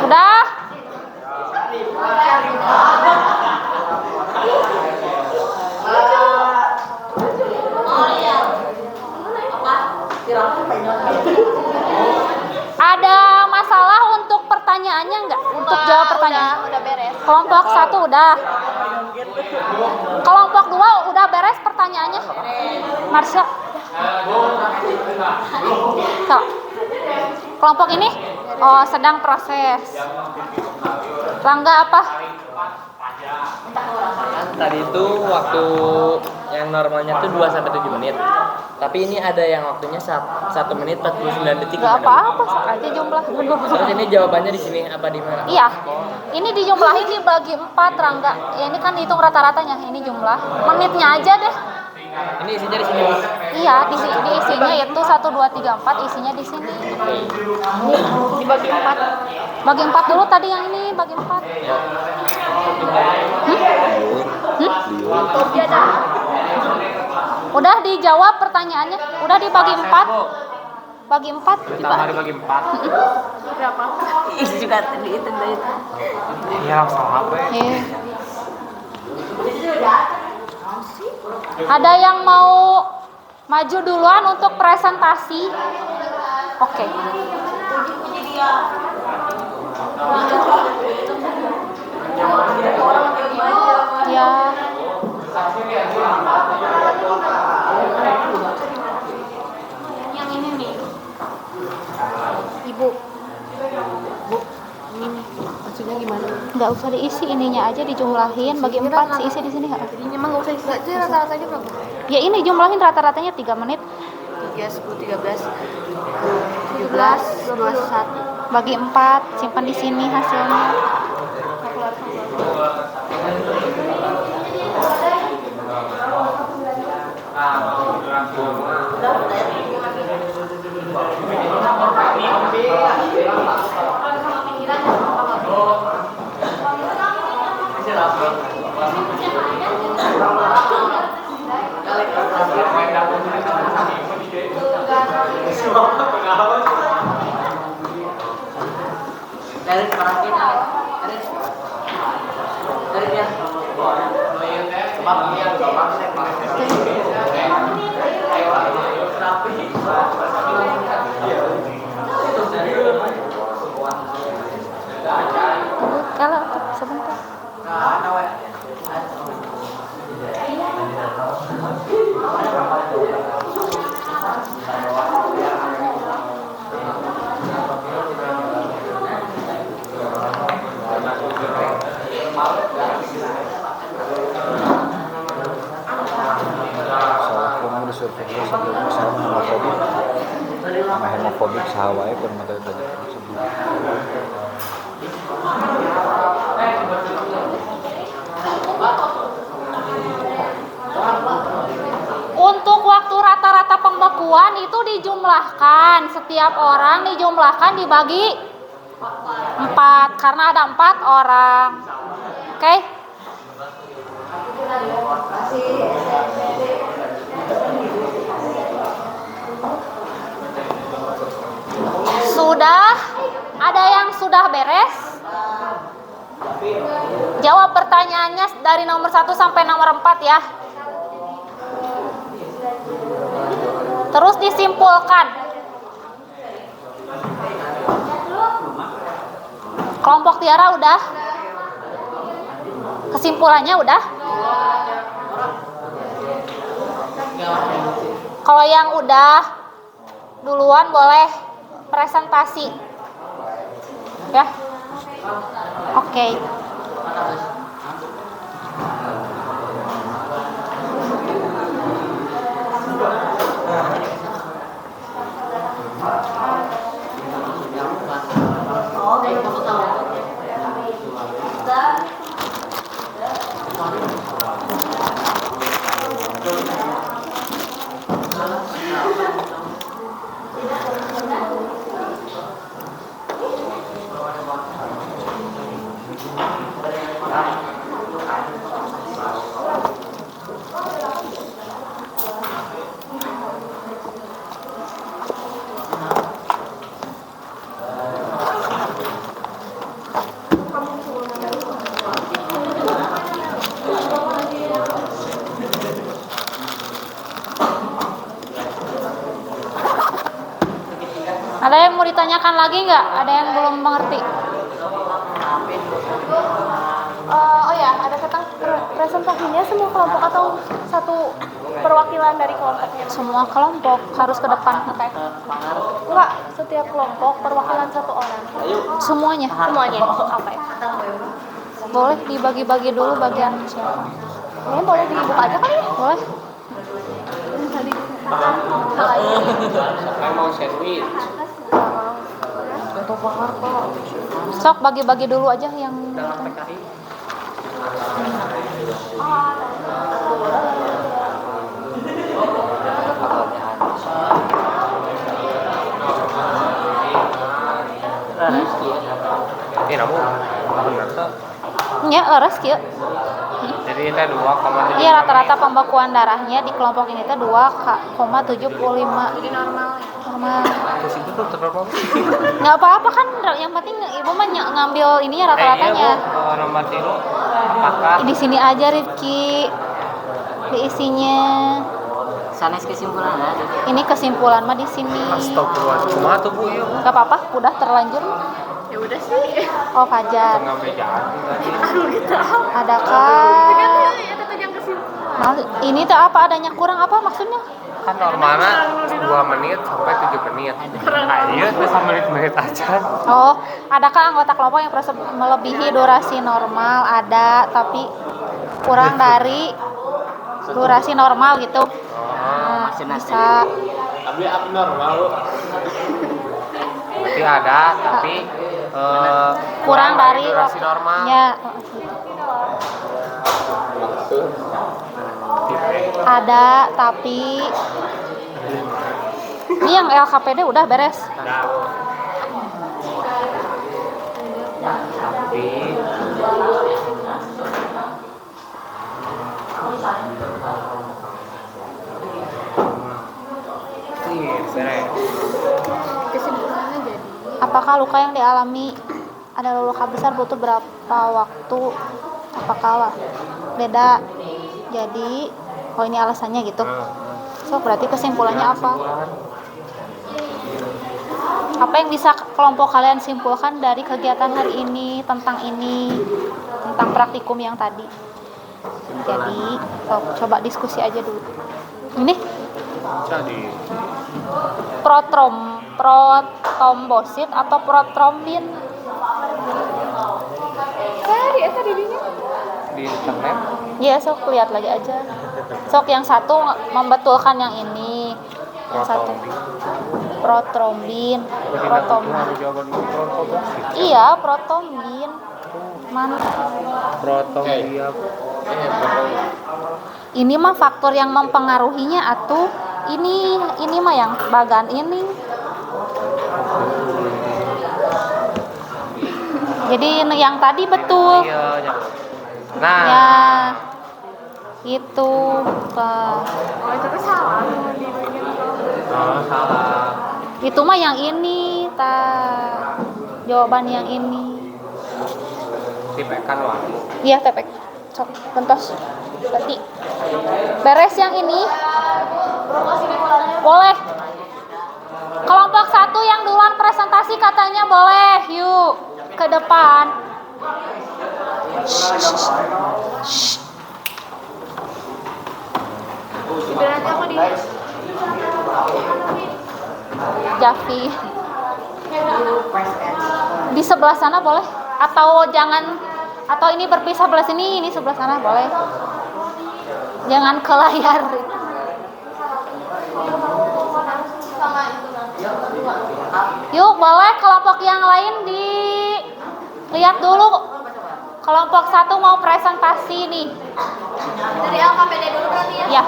Udah. Ada masalah untuk pertanyaannya enggak? Untuk jawab pertanyaan? Udah beres. Kelompok 1 udah. Kelompok 2 udah beres pertanyaannya? Marsha. Tuh. Kelompok ini? Oh, sedang proses. Rangga apa? Tadi itu waktu yang normalnya tuh 2-7 menit. Tapi ini ada yang waktunya 1 menit 49 detik. Gak apa-apa, sok aja jumlah. Terus ini jawabannya di sini apa di mana? Iya, ini dijumlahin dibagi 4, Rangga. Ya, ini kan dihitung rata-ratanya, ini jumlah. Menitnya aja deh. Ini isinya di sini. Iya, di isinya itu 1, 2, 3, 4, isinya di sini. Dibagi 4. Bagi 4 dulu tadi yang ini, bagi 4. Udah dijawab pertanyaannya, udah dibagi 4. Bagi 4. Ditambah dibagi 4. Berapa? Isi juga tadi itu dari itu. Iya, langsung HP. Ada yang mau maju duluan untuk presentasi? Oke. Ya. Yang ini nih. Ibu. Bu, ini nih. Maksudnya gimana? Nggak usah diisi, ininya aja dijumlahin bagi 4, isi di sini nggak? Jadinya emang nggak usah isi. Itu rata-ratanya berapa? Ya ini jumlahin rata-ratanya 3 menit 3, 10, 13, 17, 21. bagi 4, simpan di sini hasilnya. Kalau sebentar. Homofobik sawai pun materi tadi sebelum. Untuk waktu rata-rata pembekuan itu dijumlahkan, setiap orang dijumlahkan dibagi 4 karena ada 4 orang. Oke? Sudah? Ada yang sudah beres? Jawab pertanyaannya dari nomor 1 sampai nomor 4 ya. Terus disimpulkan. Kelompok Tiara udah? Kesimpulannya udah? Kalau yang udah, duluan boleh presentasi. Ya. Oke. Ada yang mau ditanyakan lagi nggak? Ada yang belum mengerti? Oh ya, ada tentang presentasinya semua kelompok atau satu perwakilan dari kelompoknya? Semua kelompok harus ke depan. Enggak, setiap kelompok perwakilan satu orang. Semuanya. Semuanya. Oke. Boleh dibagi-bagi dulu bagian siapa? Ini boleh dibuka aja kali ya? Boleh? Saya mau sandwich. Sok bagi-bagi dulu aja yang Ini namun benar tuh. ya leres kieu. Jadi kita 2,7. Iya, rata-rata pembekuan darahnya di kelompok ini teh 2,75. Jadi normal. Terus itu tuh terlalu. Nggak apa-apa kan, yang penting ibu mah ngambil ininya rata-ratanya. Iya, nomor 0 apakah Di sini aja Rifki diisinya. Sanes kesimpulan ada. Ini kesimpulan mah di sini. Astagfirullahaladzim. Kumaha tuh Bu? Yuk. Nggak apa-apa, udah terlanjur. Ya udah sih. Oh Fajar. Tengah bejaan tadi. Gitu. Adakah? Itu tuh yang kesimpulan. Nah, ini tuh apa adanya kurang apa maksudnya? Kan normalnya 2 menit sampai 7 menit. Nah, iya bisa menit-menit aja. Oh, adakah anggota kelompok yang melebihi durasi normal? Ada, tapi kurang dari durasi normal gitu. Nah, bisa. Tapi abnormal lu. Berarti ada, tapi Kurang dari durasi normal. Ya. Ada, tapi ini yang LKPD udah beres. Tapi Kesimpulannya jadi Apakah luka yang dialami adalah luka besar butuh berapa waktu? Apakah beda? Jadi, oh ini alasannya gitu. So, berarti kesimpulannya apa? Apa yang bisa kelompok kalian simpulkan dari kegiatan hari ini tentang praktikum yang tadi? Jadi, coba diskusi aja dulu. Ini jadi protrombosit atau protrombin? Tadi eta didinya. di internet Iya, sok lihat lagi aja. Sok yang satu membetulkan yang ini. Yang satu protrombin. Iya, protrombin. Mana? Ini mah faktor yang mempengaruhinya atau ini mah yang bagan ini. Jadi yang tadi betul. nah Ya. Itu. Pak. oh itu tuh salah. salah Itu mah yang ini, ta. jawaban yang ini. Tipekan wah. Iya, tepek. Sok, pentos. Berarti beres yang ini. Boleh. Kelompok 1 yang duluan presentasi katanya boleh. Yuk, ke depan. Berarti aku di Jafi. Di sebelah sana boleh? Atau jangan, atau ini berpisah sebelah sini, ini sebelah sana boleh? Jangan ke layar. sama itu nanti. Yuk, boleh kelompok yang lain dilihat dulu. Kelompok 1 mau presentasi nih. Dari LKPD dulu berarti ya? Ya.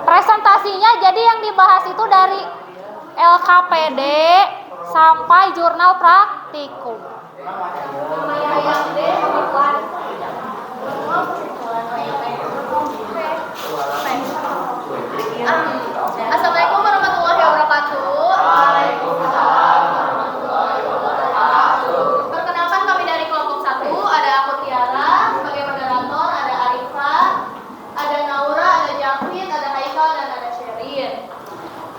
Presentasinya jadi yang dibahas itu dari LKPD sampai jurnal praktikum. Assalamualaikum warahmatullahi wabarakatuh. Perkenalkan kami dari kelompok 1, ada aku Tiara sebagai moderator, ada Arifa, ada Naura, ada Jafid, ada Haikal dan ada Sherin.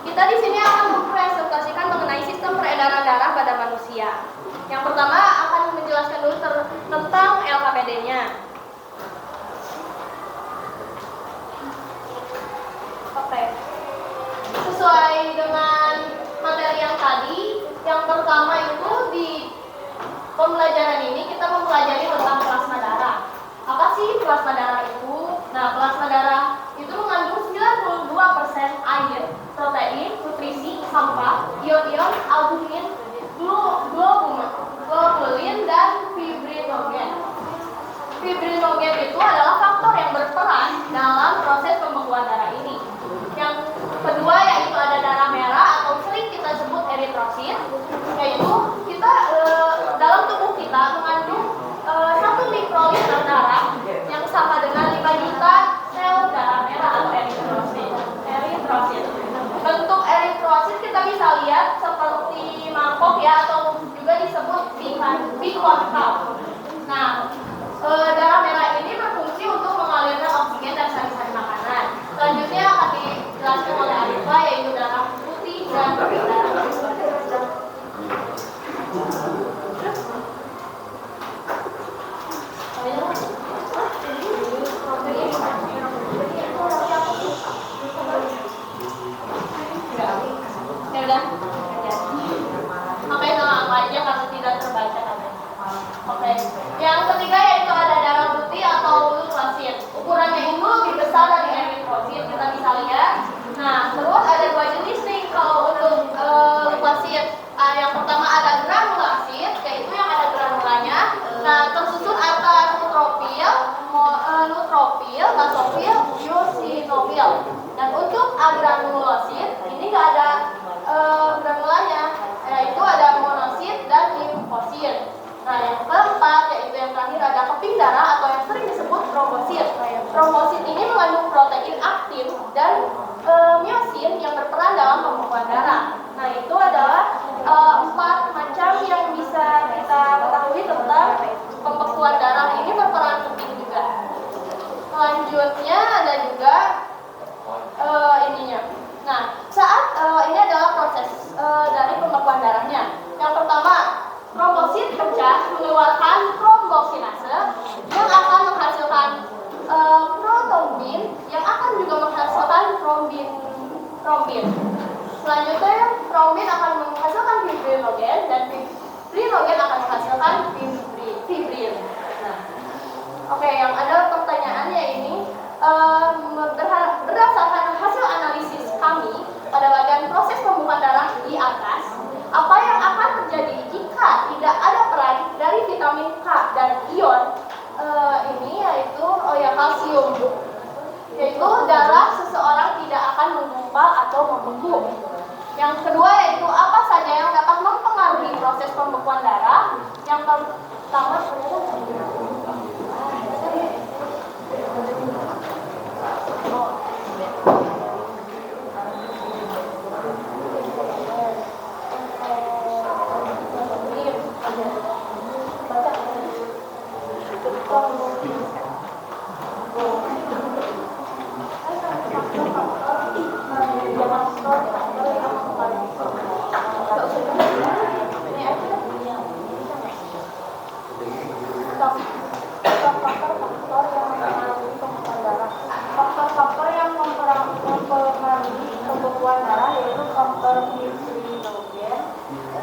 Kita di sini akan mempresentasikan mengenai sistem peredaran darah pada manusia. Yang pertama akan menjelaskan dulu tentang LKPD-nya. Oke. Sesuai dengan materi yang tadi, yang pertama itu di pembelajaran ini kita mempelajari tentang plasma darah. Apa sih plasma darah itu? Nah, plasma darah itu mengandung 92% air, protein, nutrisi, sampah, ion-ion, albumin, globulin, dan fibrinogen. Fibrinogen itu adalah faktor yang berperan dalam proses pembekuan darah ini. Yang kedua yaitu ada darah merah atau sering kita sebut eritrosit, yaitu kita dalam tubuh kita mengandung 1 mikroliter darah yang sama dengan 5 juta sel darah merah atau eritrosit. Bentuk eritrosit kita bisa lihat seperti mangkok ya, atau juga disebut bikonkal. Nah, darah merah ini berfungsi untuk mengalirkan oksigen dan sari-sari makanan. Selanjutnya akan dijelaskan oleh Arifa, yaitu darah putih dan darah ya udah. Oke, sama aku aja karena tidak terbaca katanya. Oke. Yang ketiga yaitu ada darah putih atau leukosit. Ukurannya itu lebih besar dari eritrosit, kita bisa lihat. Nah, terus ada 2 jenis nih kalau untuk leukosit. Yang pertama ada granulasit, yaitu yang ada granulanya. Nah, tersusun atas neutropil, basofil, eosinofil. Dan untuk agranulosit ini nggak ada granulanya, yaitu ada monosit dan limfosit. Nah, yang keempat yaitu yang terakhir ada keping darah atau yang sering disebut trombosit. Trombosit ini mengandung protein aktif dan miosin yang berperan dalam pembekuan darah. Nah, itu adalah 4 macam yang bisa kita ketahui tentang pembekuan darah ini berperan penting juga. Selanjutnya ada juga ininya. Nah, saat ini adalah proses dari pembekuan darahnya. Yang pertama, trombosit pecah mengeluarkan trombokinase yang akan menghasilkan protombin yang akan juga menghasilkan trombin. Selanjutnya, trombin akan menghasilkan fibrinogen dan fibrinogen akan menghasilkan fibrin. Nah, oke, yang ada pertanyaannya ini berdasarkan hasil analisis kami pada bagian proses pembekuan darah di atas, apa yang akan terjadi jika tidak ada peran dari vitamin K dan ion ini yaitu kalsium, yaitu darah seseorang tidak akan menggumpal atau membeku. Yang kedua yaitu apa saja yang dapat mempengaruhi proses pembekuan darah. Yang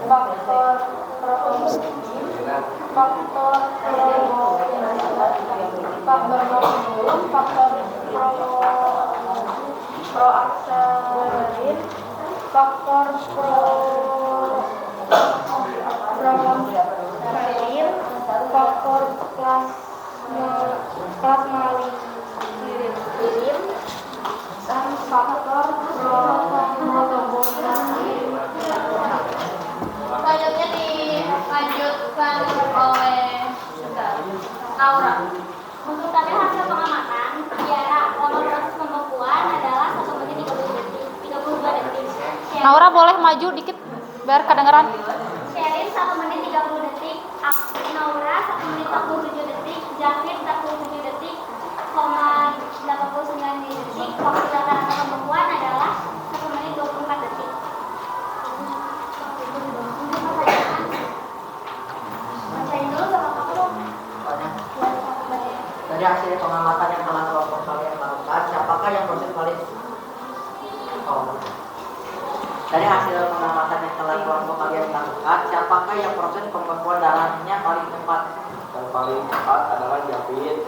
faktor volum, faktor proakselerin, faktor promosferin, faktor plasmalirin, dan faktor promotoglomerin. Selanjutnya dilanjutkan oleh Laura. Untuk tanda hasil pengamatan, jarak proses pembekuan adalah 1 menit 32 detik. Laura boleh maju dikit biar kedengeran. Sherin 1 menit 30 detik, Naura 1 menit 47 detik, Jafid 47 detik, 89 detik. Waktu rata-rata pembekuan adalah 1 menit 24 detik. Bacain dulu sama kamu dong. Dari hasil pengamatan yang telah kelompok kalian lakukan, siapakah yang proses valid? Dari hasil pengamatan yang telah kelompok kalian lakukan, siapakah yang proses pembekuan darahnya paling cepat? Yang paling cepat adalah Jafid.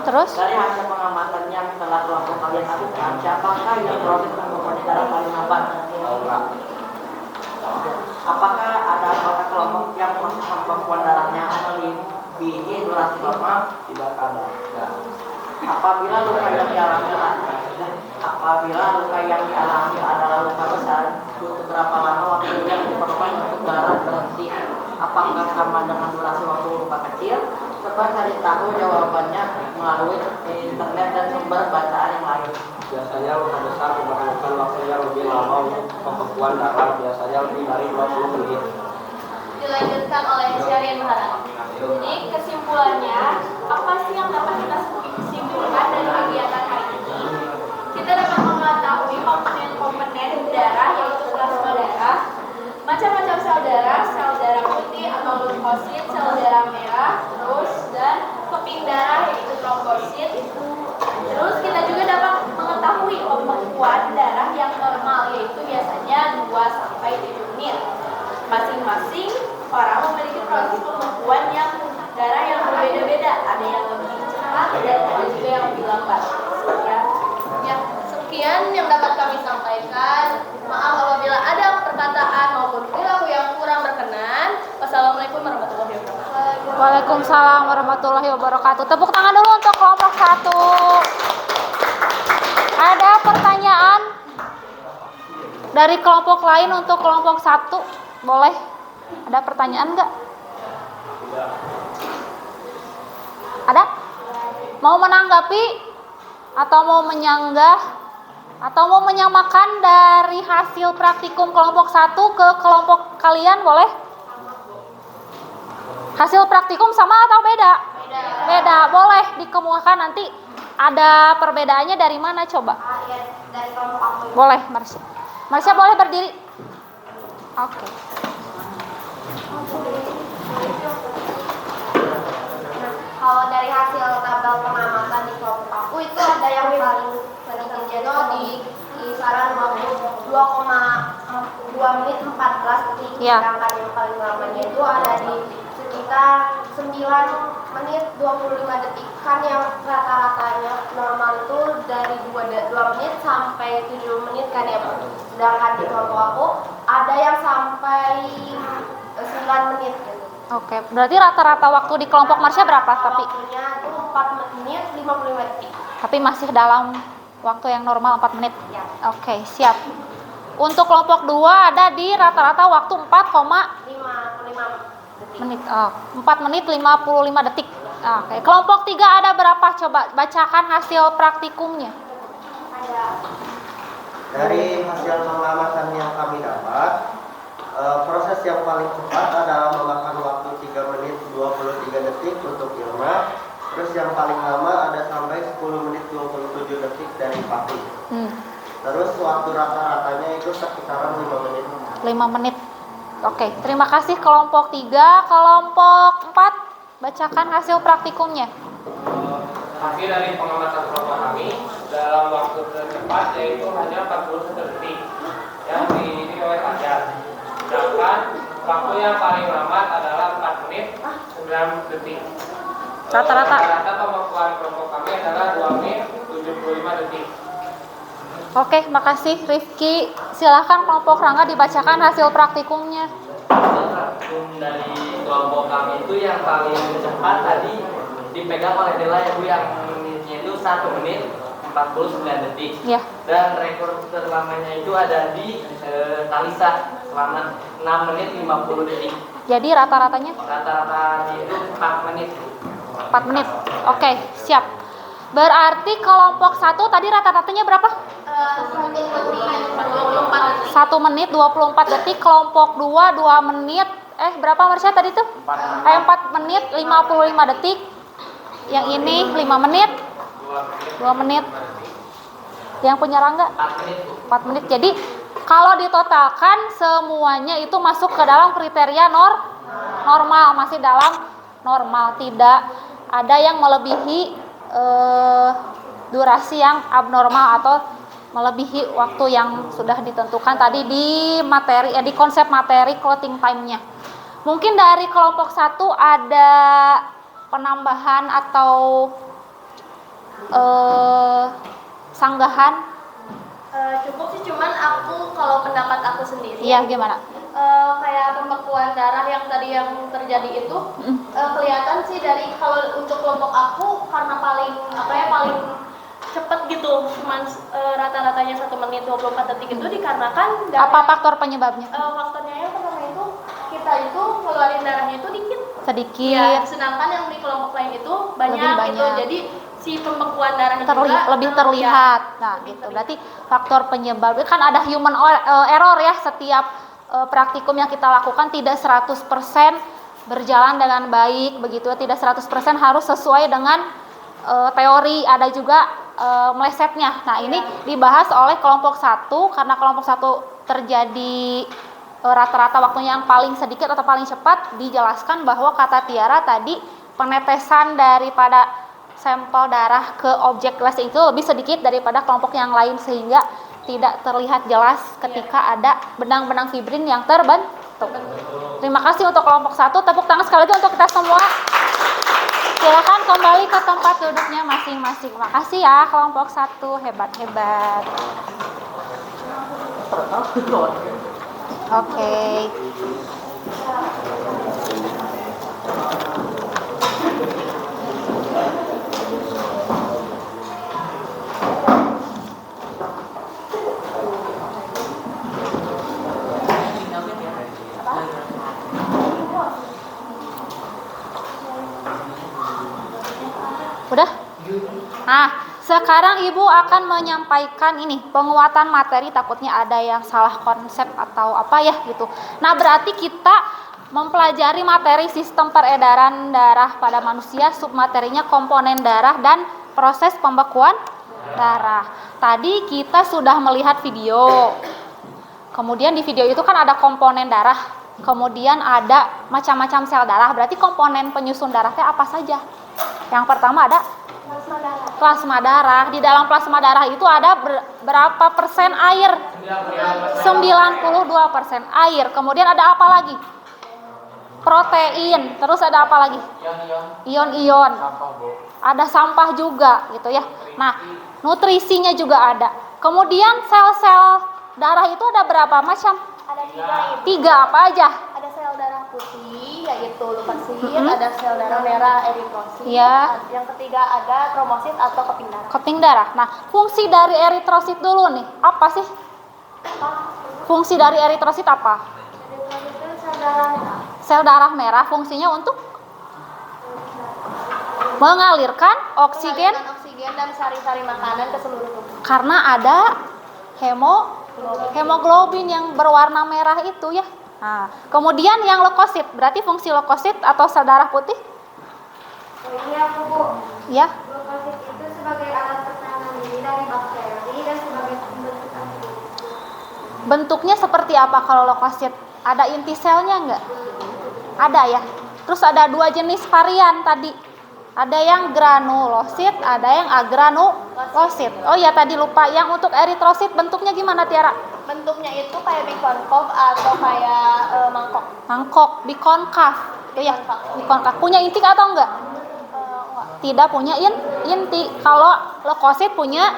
Terus? Dari hasil pengamatan yang telah kelompok kalian lakukan, siapakah yang proses pembekuan darah paling lambat? Laura. Apakah ada anggota kelompok yang proses pembekuan darahnya melebihi durasi normal? Tidak ada. Ya. Apabila luka yang dialami adalah luka besar, butuh berapa lama waktu yang diperlukan untuk darah berhenti? Apakah sama dengan durasi waktu luka kecil? Coba cari tahu jawabannya melalui internet dan sumber bacaan yang lain. Biasanya luka besar memerlukan waktu yang lebih lama untuk pembekuan darah, biasanya lebih dari 20 menit. Dilanjutkan oleh Syarian Maharani. Jadi kesimpulannya, apa sih yang dapat kita simpulkan dari kegiatan hari ini? Kita dapat mengetahui komponen darah yaitu plasma darah, macam-macam sel darah putih atau leukosit, sel darah merah, terus dan keping darah yaitu trombosit. Terus kita juga dapat mengetahui pembekuan darah yang normal yaitu biasanya 2-7 menit. Masing-masing orang memiliki proses pembekuan yang darah yang berbeda-beda, ada yang lebih cepat dan ada juga yang lebih lambat. Sekian yang dapat kami sampaikan. Maaf apabila ada perkataan maupun perilaku yang kurang berkenan. Wassalamualaikum warahmatullahi wabarakatuh. Waalaikumsalam warahmatullahi wabarakatuh. Tepuk tangan dulu untuk kelompok 1. Ada pertanyaan dari kelompok lain untuk kelompok 1? Boleh? Ada pertanyaan enggak? Ada? Mau menanggapi? Atau mau menyanggah? Atau mau menyamakan dari hasil praktikum kelompok 1 ke kelompok kalian? Boleh? Hasil praktikum sama atau beda? Beda. Boleh dikemukakan nanti ada perbedaannya dari mana coba? Dari kelompok aku. Boleh, Marsha. Marsha boleh berdiri. Oke. Kalau dari hasil tabel pengamatan di kelompok aku itu ada yang paling sedikit jadi di kisaran 2,2 menit 14 detik. Ya. Sedangkan yang paling lamanya itu ada di sekitar 9 menit 25 detik. Kan yang rata-ratanya normal itu dari 2 menit sampai 7 menit kan ya, Bu. Sedangkan di kelompok aku ada yang sampai 9 menit gitu. Oke, berarti rata-rata waktu di kelompok Marsha berapa tapi? Waktunya itu 4 menit 55 detik. Tapi masih dalam waktu yang normal 4 menit. Ya. Oke, siap. Untuk kelompok 2 ada di rata-rata waktu 55 detik. menit. 4 menit 55 detik. Oke, kelompok 3 ada berapa? Coba bacakan hasil praktikumnya. Dari hasil pengamatan yang kami dapat, proses yang paling cepat adalah memakan waktu 3 menit 23 detik untuk Irma. Terus yang paling lama ada sampai 10 menit 27 detik dari Papi. Terus waktu rata-ratanya itu sekitaran 5 menit. 5 menit. Oke, terima kasih kelompok 3. Kelompok 4, bacakan hasil praktikumnya. Hasil dari pengamatan kelompok kami dalam waktu tercepat yaitu hanya 41 detik yang diisi oleh Fajar. yang paling lambat adalah 4 menit 9 detik. Rata-rata. Rata-rata pembekuan kelompok kami adalah 2 menit 75 detik. Oke, makasih Rifki. Silahkan kelompok Rangga dibacakan hasil praktikumnya. Praktikum dari kelompok kami itu yang paling cepat tadi dipegang oleh Dela ya Bu, yang menitnya itu 1 menit 49 detik. Ya. Dan rekor terlamanya itu ada di Talisa selama 6 menit 50 detik. Jadi rata-ratanya Rata-rata itu 4 menit. 4 menit. Oke, siap. Berarti kelompok 1 tadi rata-ratanya berapa? 1 menit 24 detik. Kelompok 2 2 menit. Berapa Marsha tadi tuh? 4 menit 55 detik. Yang ini 5 menit. 2 menit. Yang punya Rangga? 4 menit. Jadi kalau ditotalkan semuanya itu masuk ke dalam kriteria normal, masih dalam normal, tidak ada yang melebihi durasi yang abnormal atau melebihi waktu yang sudah ditentukan tadi di materi di konsep materi clothing time-nya. Mungkin dari kelompok 1 ada penambahan atau sanggahan? Cukup sih, cuman aku kalau pendapat aku sendiri. Iya, gimana? Kayak pembekuan darah yang tadi yang terjadi itu kelihatan sih dari kalau untuk kelompok aku karena paling cepet gitu, cuman rata-ratanya 1 menit 24 detik itu dikarenakan apa faktor penyebabnya? Faktornya yang pertama itu kita itu ngeluarin darahnya itu sedikit. Ya, sedangkan yang di kelompok lain itu banyak. Gitu. Jadi si pembekuan darahnya lebih terlihat. Nah, gitu. Berarti faktor penyebab kan ada human error ya, setiap praktikum yang kita lakukan tidak 100% berjalan dengan baik begitu ya, tidak 100% harus sesuai dengan teori, ada juga melesetnya. Nah, ini dibahas oleh kelompok 1 karena kelompok 1 terjadi rata-rata waktunya yang paling sedikit atau paling cepat. Dijelaskan bahwa kata Tiara tadi penetesan daripada sampel darah ke objek gelas itu lebih sedikit daripada kelompok yang lain sehingga tidak terlihat jelas ketika ada benang-benang fibrin yang terbentuk. Terima kasih untuk kelompok 1. Tepuk tangan sekali lagi untuk kita semua. Silakan kembali ke tempat duduknya masing-masing. Makasih ya kelompok 1, hebat-hebat. Oke. Udah? Nah, sekarang Ibu akan menyampaikan ini penguatan materi, takutnya ada yang salah konsep atau apa ya gitu. Nah, berarti kita mempelajari materi sistem peredaran darah pada manusia, submaterinya komponen darah dan proses pembekuan darah. Tadi kita sudah melihat video. Kemudian di video itu kan ada komponen darah, kemudian ada macam-macam sel darah. Berarti komponen penyusun darahnya apa saja? Yang pertama ada plasma darah. Di dalam plasma darah itu ada berapa persen air? 92% air. Kemudian ada apa lagi? Protein. Terus ada apa lagi? Ion-ion. Ada sampah juga gitu ya. Nah, nutrisinya juga ada. Kemudian sel-sel darah itu ada berapa macam? Ada 3. 3 apa aja? Ada sel darah putih yaitu leukosit, ada sel darah merah eritrosit. Ya. Yang ketiga ada kromosit atau keping darah. Keping darah. Nah, fungsi dari eritrosit dulu nih, apa sih? Fungsi dari eritrosit apa? Eritrosit itu sel darah merah. Sel darah merah fungsinya untuk mengalirkan oksigen Dan sari-sari makanan ke seluruh tubuh. karena ada hemoglobin yang berwarna merah itu ya. Nah, kemudian yang leukosit, berarti fungsi leukosit atau sel darah putih? Iya, Bu. Ya. Leukosit itu sebagai alat pertahanan diri dari bakteri dan sebagai pembentuk antibodi. Bentuknya seperti apa kalau leukosit? Ada inti selnya enggak? Ada ya. Terus ada 2 jenis varian tadi. Ada yang granulosit, ada yang agranulosit. Oh ya tadi lupa, yang untuk eritrosit bentuknya gimana Tiara? Bentuknya itu kayak bikonkaf atau kayak mangkok. Mangkok, bikonkaf. Itu ya, bikonkaf. Punya inti atau enggak? Tidak punya inti. Kalau leukosit punya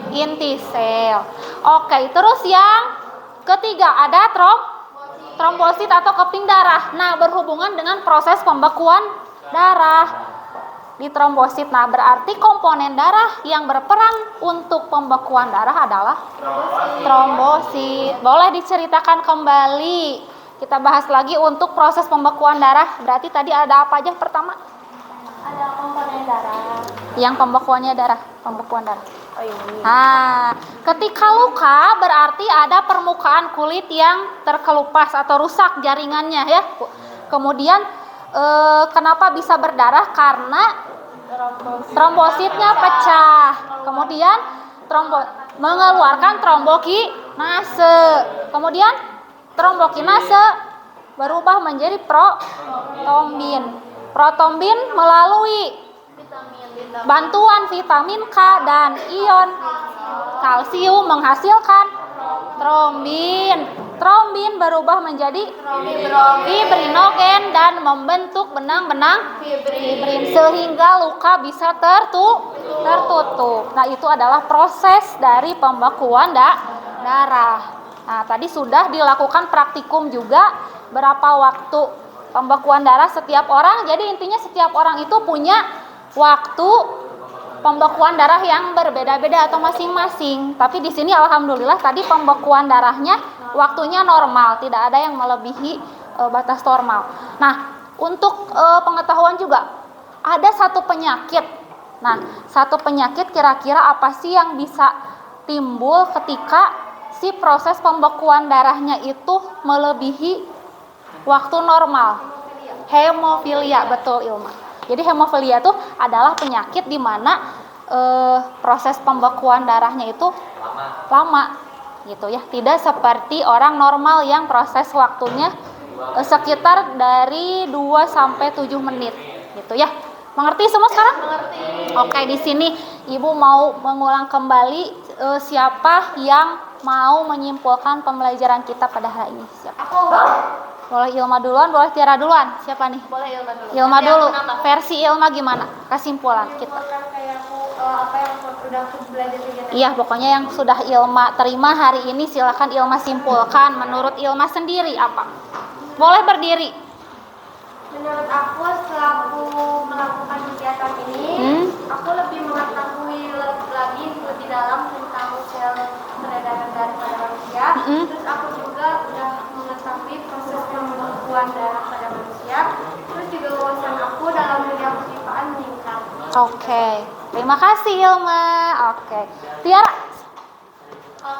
inti sel. Oke, terus yang ketiga ada trombosit atau keping darah. Nah, berhubungan dengan proses pembekuan darah di trombosit. Nah, berarti komponen darah yang berperan untuk pembekuan darah adalah trombosit. Boleh diceritakan kembali. Kita bahas lagi untuk proses pembekuan darah. Berarti tadi ada apa aja pertama? Ada komponen darah. Yang pembekuan darah. Oh ini. Nah, ketika luka berarti ada permukaan kulit yang terkelupas atau rusak jaringannya ya. Kemudian kenapa bisa berdarah? Karena trombositnya pecah. Kemudian mengeluarkan trombokinase. Kemudian trombokinase berubah menjadi protombin. Protombin melalui bantuan vitamin K dan ion kalsium menghasilkan trombin. Trombin berubah menjadi fibrinogen dan membentuk benang-benang fibrin sehingga luka bisa tertutup. Nah, itu adalah proses dari pembekuan darah. Nah, tadi sudah dilakukan praktikum juga berapa waktu pembekuan darah setiap orang. Jadi intinya setiap orang itu punya waktu pembekuan darah yang berbeda-beda atau masing-masing. Tapi di sini alhamdulillah tadi pembekuan darahnya waktunya normal, tidak ada yang melebihi batas normal. Nah, untuk pengetahuan juga ada satu penyakit. Nah, satu penyakit kira-kira apa sih yang bisa timbul ketika si proses pembekuan darahnya itu melebihi waktu normal? Hemofilia, betul Ilma. Jadi hemofilia itu adalah penyakit di mana proses pembekuan darahnya itu lama gitu ya. Tidak seperti orang normal yang proses waktunya sekitar dari 2 sampai 7 menit gitu ya. Mengerti semua sekarang? Mengerti. Oke, di sini Ibu mau mengulang kembali siapa yang mau menyimpulkan pembelajaran kita pada hari ini? Siapa? Aku. Boleh Ilma duluan, boleh Tiara duluan. Siapa nih? Boleh Ilma dulu. Ilma dulu. Kenapa? Versi Ilma gimana? Kesimpulan kita. Kayak aku apa yang udah aku belajar kegiatan. Iya, pokoknya yang sudah Ilma terima hari ini silakan Ilma simpulkan. Menurut Ilma sendiri apa? Boleh berdiri. Menurut aku setelah aku melakukan kegiatan ini, aku lebih mengetahui lagi lebih dalam tentang sel peredaran darah pada manusia. Terus aku juga udah mengetahui proses pembekuan darah pada manusia. Terus juga wawasan aku dalam dunia kejiwaan meningkat. Oke, terima kasih Ilma. Oke, Tiara.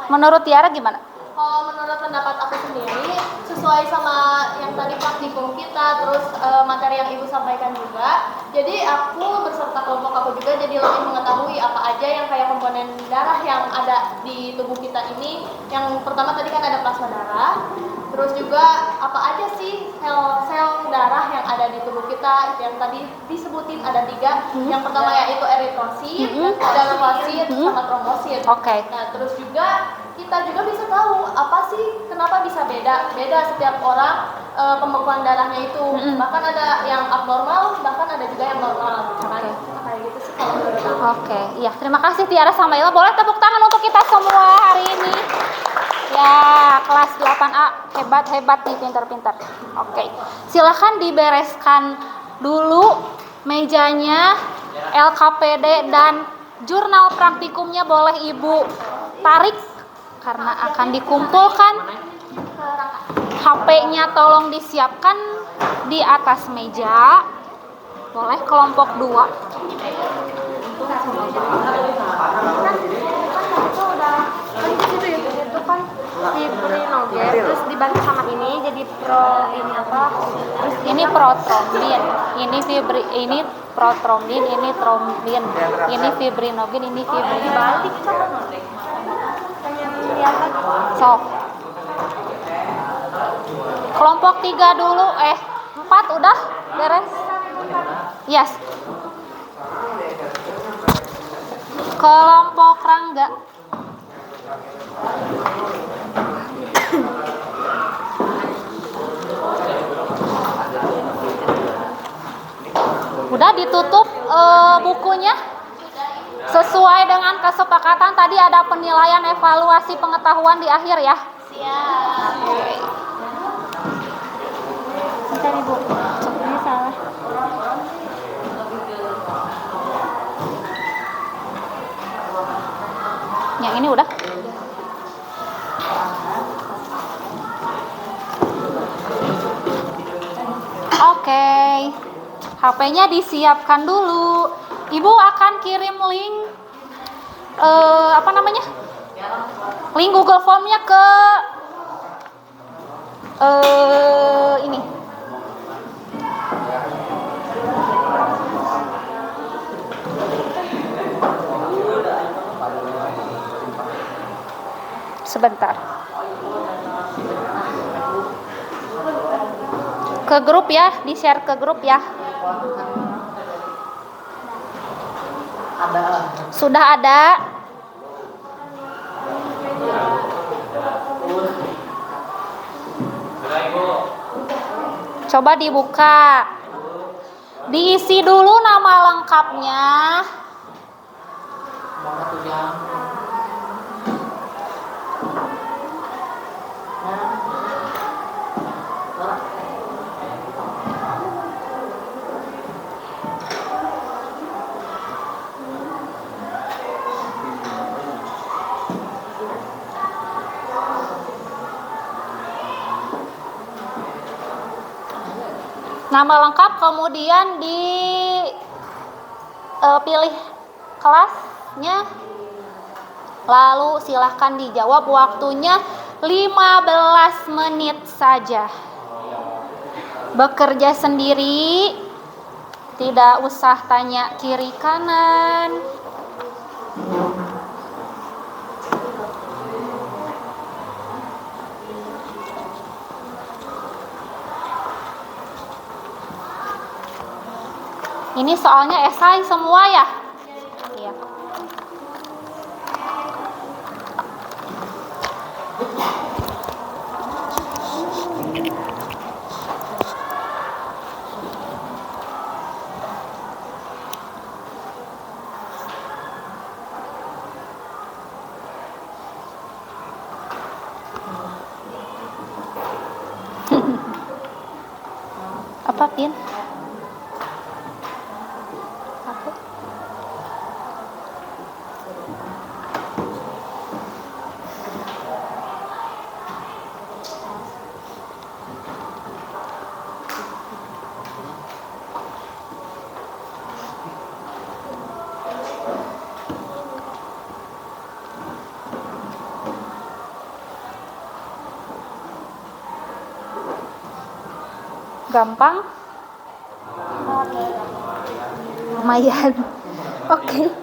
Menurut Tiara gimana? Kalau menurut pendapat aku sendiri, sesuai sama yang tadi praktikum kita, terus materi yang Ibu sampaikan juga, jadi aku beserta kelompok aku juga jadi lebih mengetahui apa aja yang kayak komponen darah yang ada di tubuh kita ini. Yang pertama tadi kan ada plasma darah, terus juga apa aja sih sel darah yang ada di tubuh kita, yang tadi disebutin ada 3. Yang pertama yaitu eritrosit, ada leukosit, sama trombosit. Oke. Nah, terus juga kita juga bisa tahu apa sih kenapa bisa beda setiap orang pembekuan darahnya itu. Bahkan ada yang abnormal, bahkan ada juga yang normal. Kayak gitu sih kalau menurut aku. Oke, iya terima kasih Tiara sama Ilma. Boleh tepuk tangan untuk kita semua hari ini. Ya, kelas 8A hebat nih, pintar-pintar. Oke, silahkan dibereskan dulu mejanya, LKPD dan jurnal praktikumnya boleh Ibu tarik karena akan dikumpulkan. HP-nya tolong disiapkan di atas meja. Boleh kelompok 2. Itu kan fibrinogen, terus dibantu sama ini jadi ini apa? Ini protrombin, ini protrombin, ini trombin, ini fibrinogen, ini fibrin. Balik sama pengen lihat lagi. Sok. Kelompok 3 dulu, 4 udah beres? Yes. Kelompok Rangga. Udah ditutup bukunya? Sesuai dengan kesepakatan tadi ada penilaian evaluasi pengetahuan di akhir ya? Siap. Bentar Ibu, ini salah. Yang ini udah? Oke. HP-nya disiapkan dulu. Ibu akan kirim link link Google Form-nya ke ini. Sebentar. Ke grup ya, di-share ke grup ya. Sudah ada. Coba dibuka. Diisi dulu nama lengkapnya. Nama lengkap, kemudian dipilih kelasnya, lalu silahkan dijawab. Waktunya 15 menit saja. Bekerja sendiri, tidak usah tanya kiri kanan. Ini soalnya esai semua ya? Iya. Apa, Pin? Gampang? Lumayan. Oke.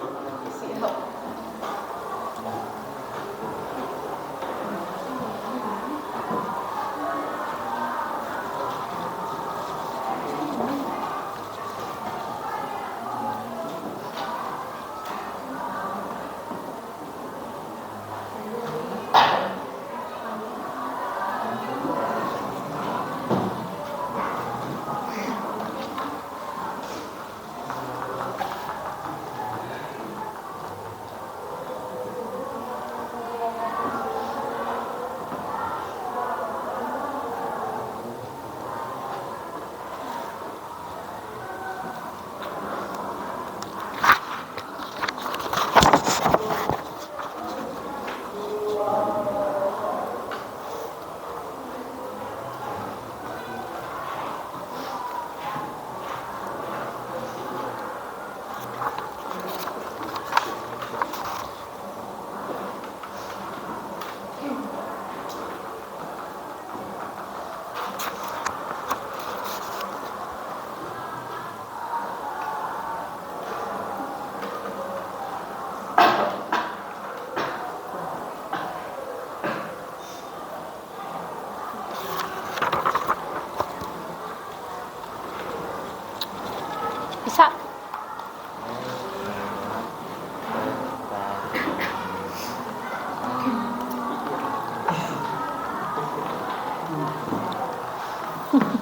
Kerja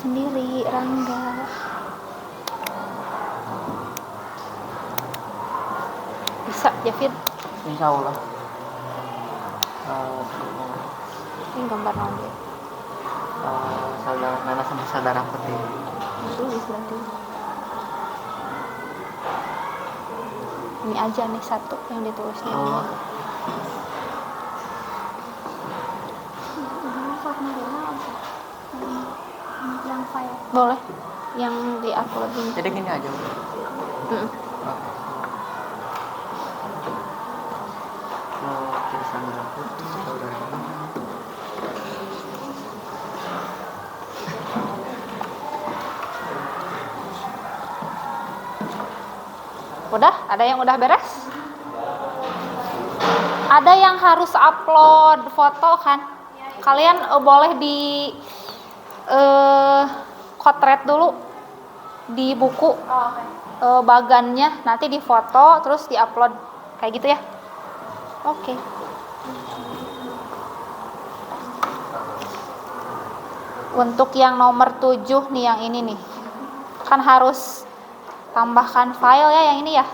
sendiri, Rangga. Bisa, Javin. Insya Allah. Ini gambar naon dia? Saudara Nana sama saudara Putih. Tulis berarti. Ini aja nih satu yang ditulisnya. Oh. Yang file. Boleh. Yang di-upload ini. Jadi gini aja. Saudara Putih, saudara Nana. Udah? Ada yang udah beres? Ada yang harus upload foto kan? Kalian boleh di kotret dulu di buku bagannya, nanti di foto terus diupload kayak gitu ya. Oke. Untuk yang nomor 7 nih, yang ini nih kan harus tambahkan file ya, yang ini ya.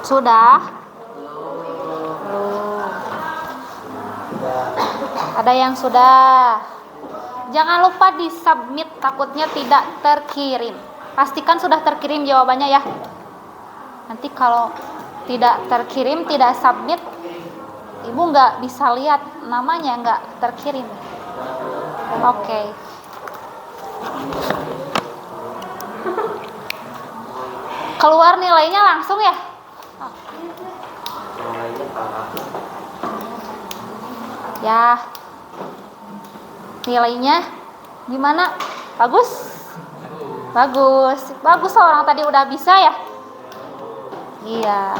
Sudah? Ada yang sudah? Jangan lupa di submit, takutnya tidak terkirim. Pastikan sudah terkirim jawabannya ya. Nanti kalau tidak terkirim, tidak submit, ibu nggak bisa lihat namanya, nggak terkirim. Oke. Keluar nilainya langsung ya? Ya, nilainya gimana? Bagus? Bagus. Bagus, orang tadi udah bisa ya? Iya.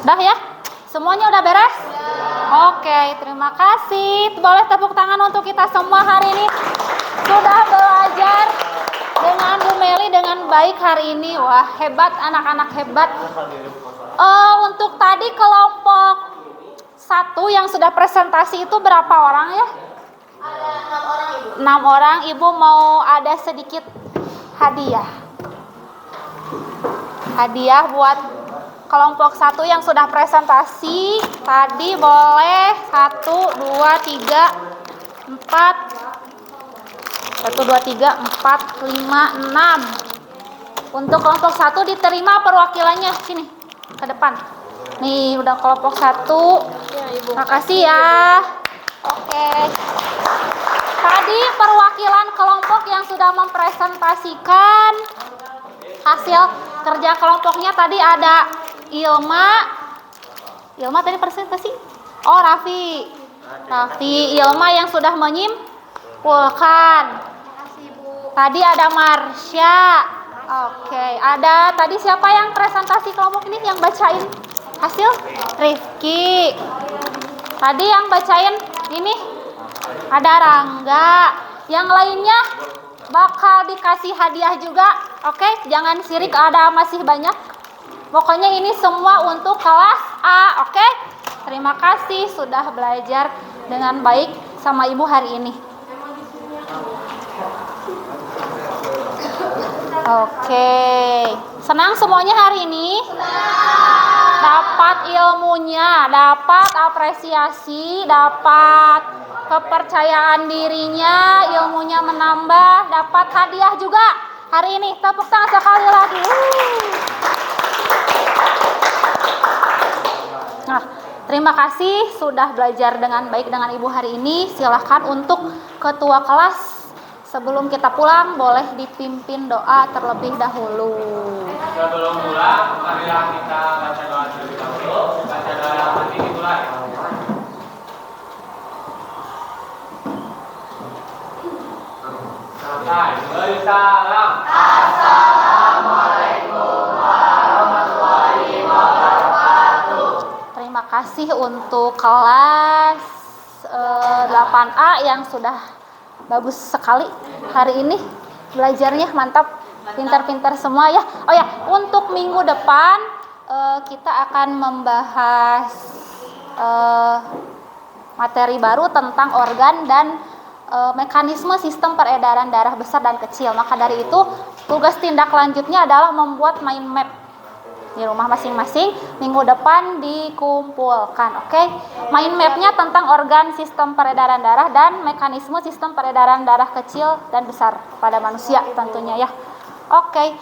Udah ya? Semuanya udah beres? Oke, terima kasih. Boleh tepuk tangan untuk kita semua hari ini. Sudah belajar dengan Bu Meli dengan baik hari ini. Wah, hebat, anak-anak hebat. Untuk tadi kelompok 1 yang sudah presentasi itu berapa orang ya? Ada 6 orang, Ibu. 6 orang. Ibu mau ada sedikit hadiah. Hadiah buat kelompok 1 yang sudah presentasi tadi. Boleh 1, 2, 3, 4 1, 2, 3, 4, 5, 6. Untuk kelompok 1 diterima perwakilannya. Sini, ke depan. Nih, udah kelompok 1. Makasih ya. Oke. Tadi perwakilan kelompok yang sudah mempresentasikan hasil kerja kelompoknya tadi ada Ilma tadi presentasi. Oh, Raffi, Ilma yang sudah menyimpulkan. Tadi ada Marsha. Oke, ada tadi siapa yang presentasi kelompok ini yang bacain hasil? Rifki. Tadi yang bacain ini ada Rangga. Yang lainnya bakal dikasih hadiah juga. Oke, jangan sirik, ada masih banyak. Pokoknya ini semua untuk kelas A, oke? Terima kasih sudah belajar dengan baik sama Ibu hari ini. Oke, senang semuanya hari ini? Dapat ilmunya, dapat apresiasi, dapat kepercayaan dirinya, ilmunya menambah, dapat hadiah juga hari ini. Tepuk tangan sekali lagi. Nah, terima kasih sudah belajar dengan baik dengan Ibu hari ini. Silahkan untuk ketua kelas sebelum kita pulang boleh dipimpin doa terlebih dahulu. Sebelum pulang, marilah kita baca doa terlebih dahulu. Baca doa yang penting dimulai. Selesai. Beri salam. Assalamualaikum warahmatullahi wabarakatuh. Terima kasih untuk kelas 8A yang sudah bagus sekali hari ini belajarnya, mantap, pintar-pintar semua ya. Oh ya, untuk minggu depan kita akan membahas materi baru tentang organ dan mekanisme sistem peredaran darah besar dan kecil. Maka dari itu tugas tindak lanjutnya adalah membuat mind map di rumah masing-masing. Minggu depan dikumpulkan, oke? Mind mapnya tentang organ sistem peredaran darah dan mekanisme sistem peredaran darah kecil dan besar pada manusia tentunya ya. Oke,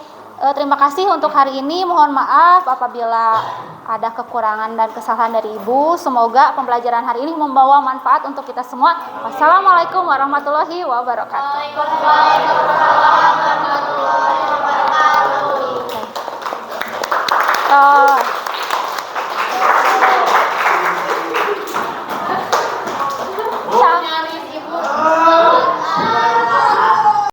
terima kasih untuk hari ini. Mohon maaf apabila ada kekurangan dan kesalahan dari Ibu. Semoga pembelajaran hari ini membawa manfaat untuk kita semua. Wassalamualaikum warahmatullahi wabarakatuh. Waalaikumsalam warahmatullahi wabarakatuh.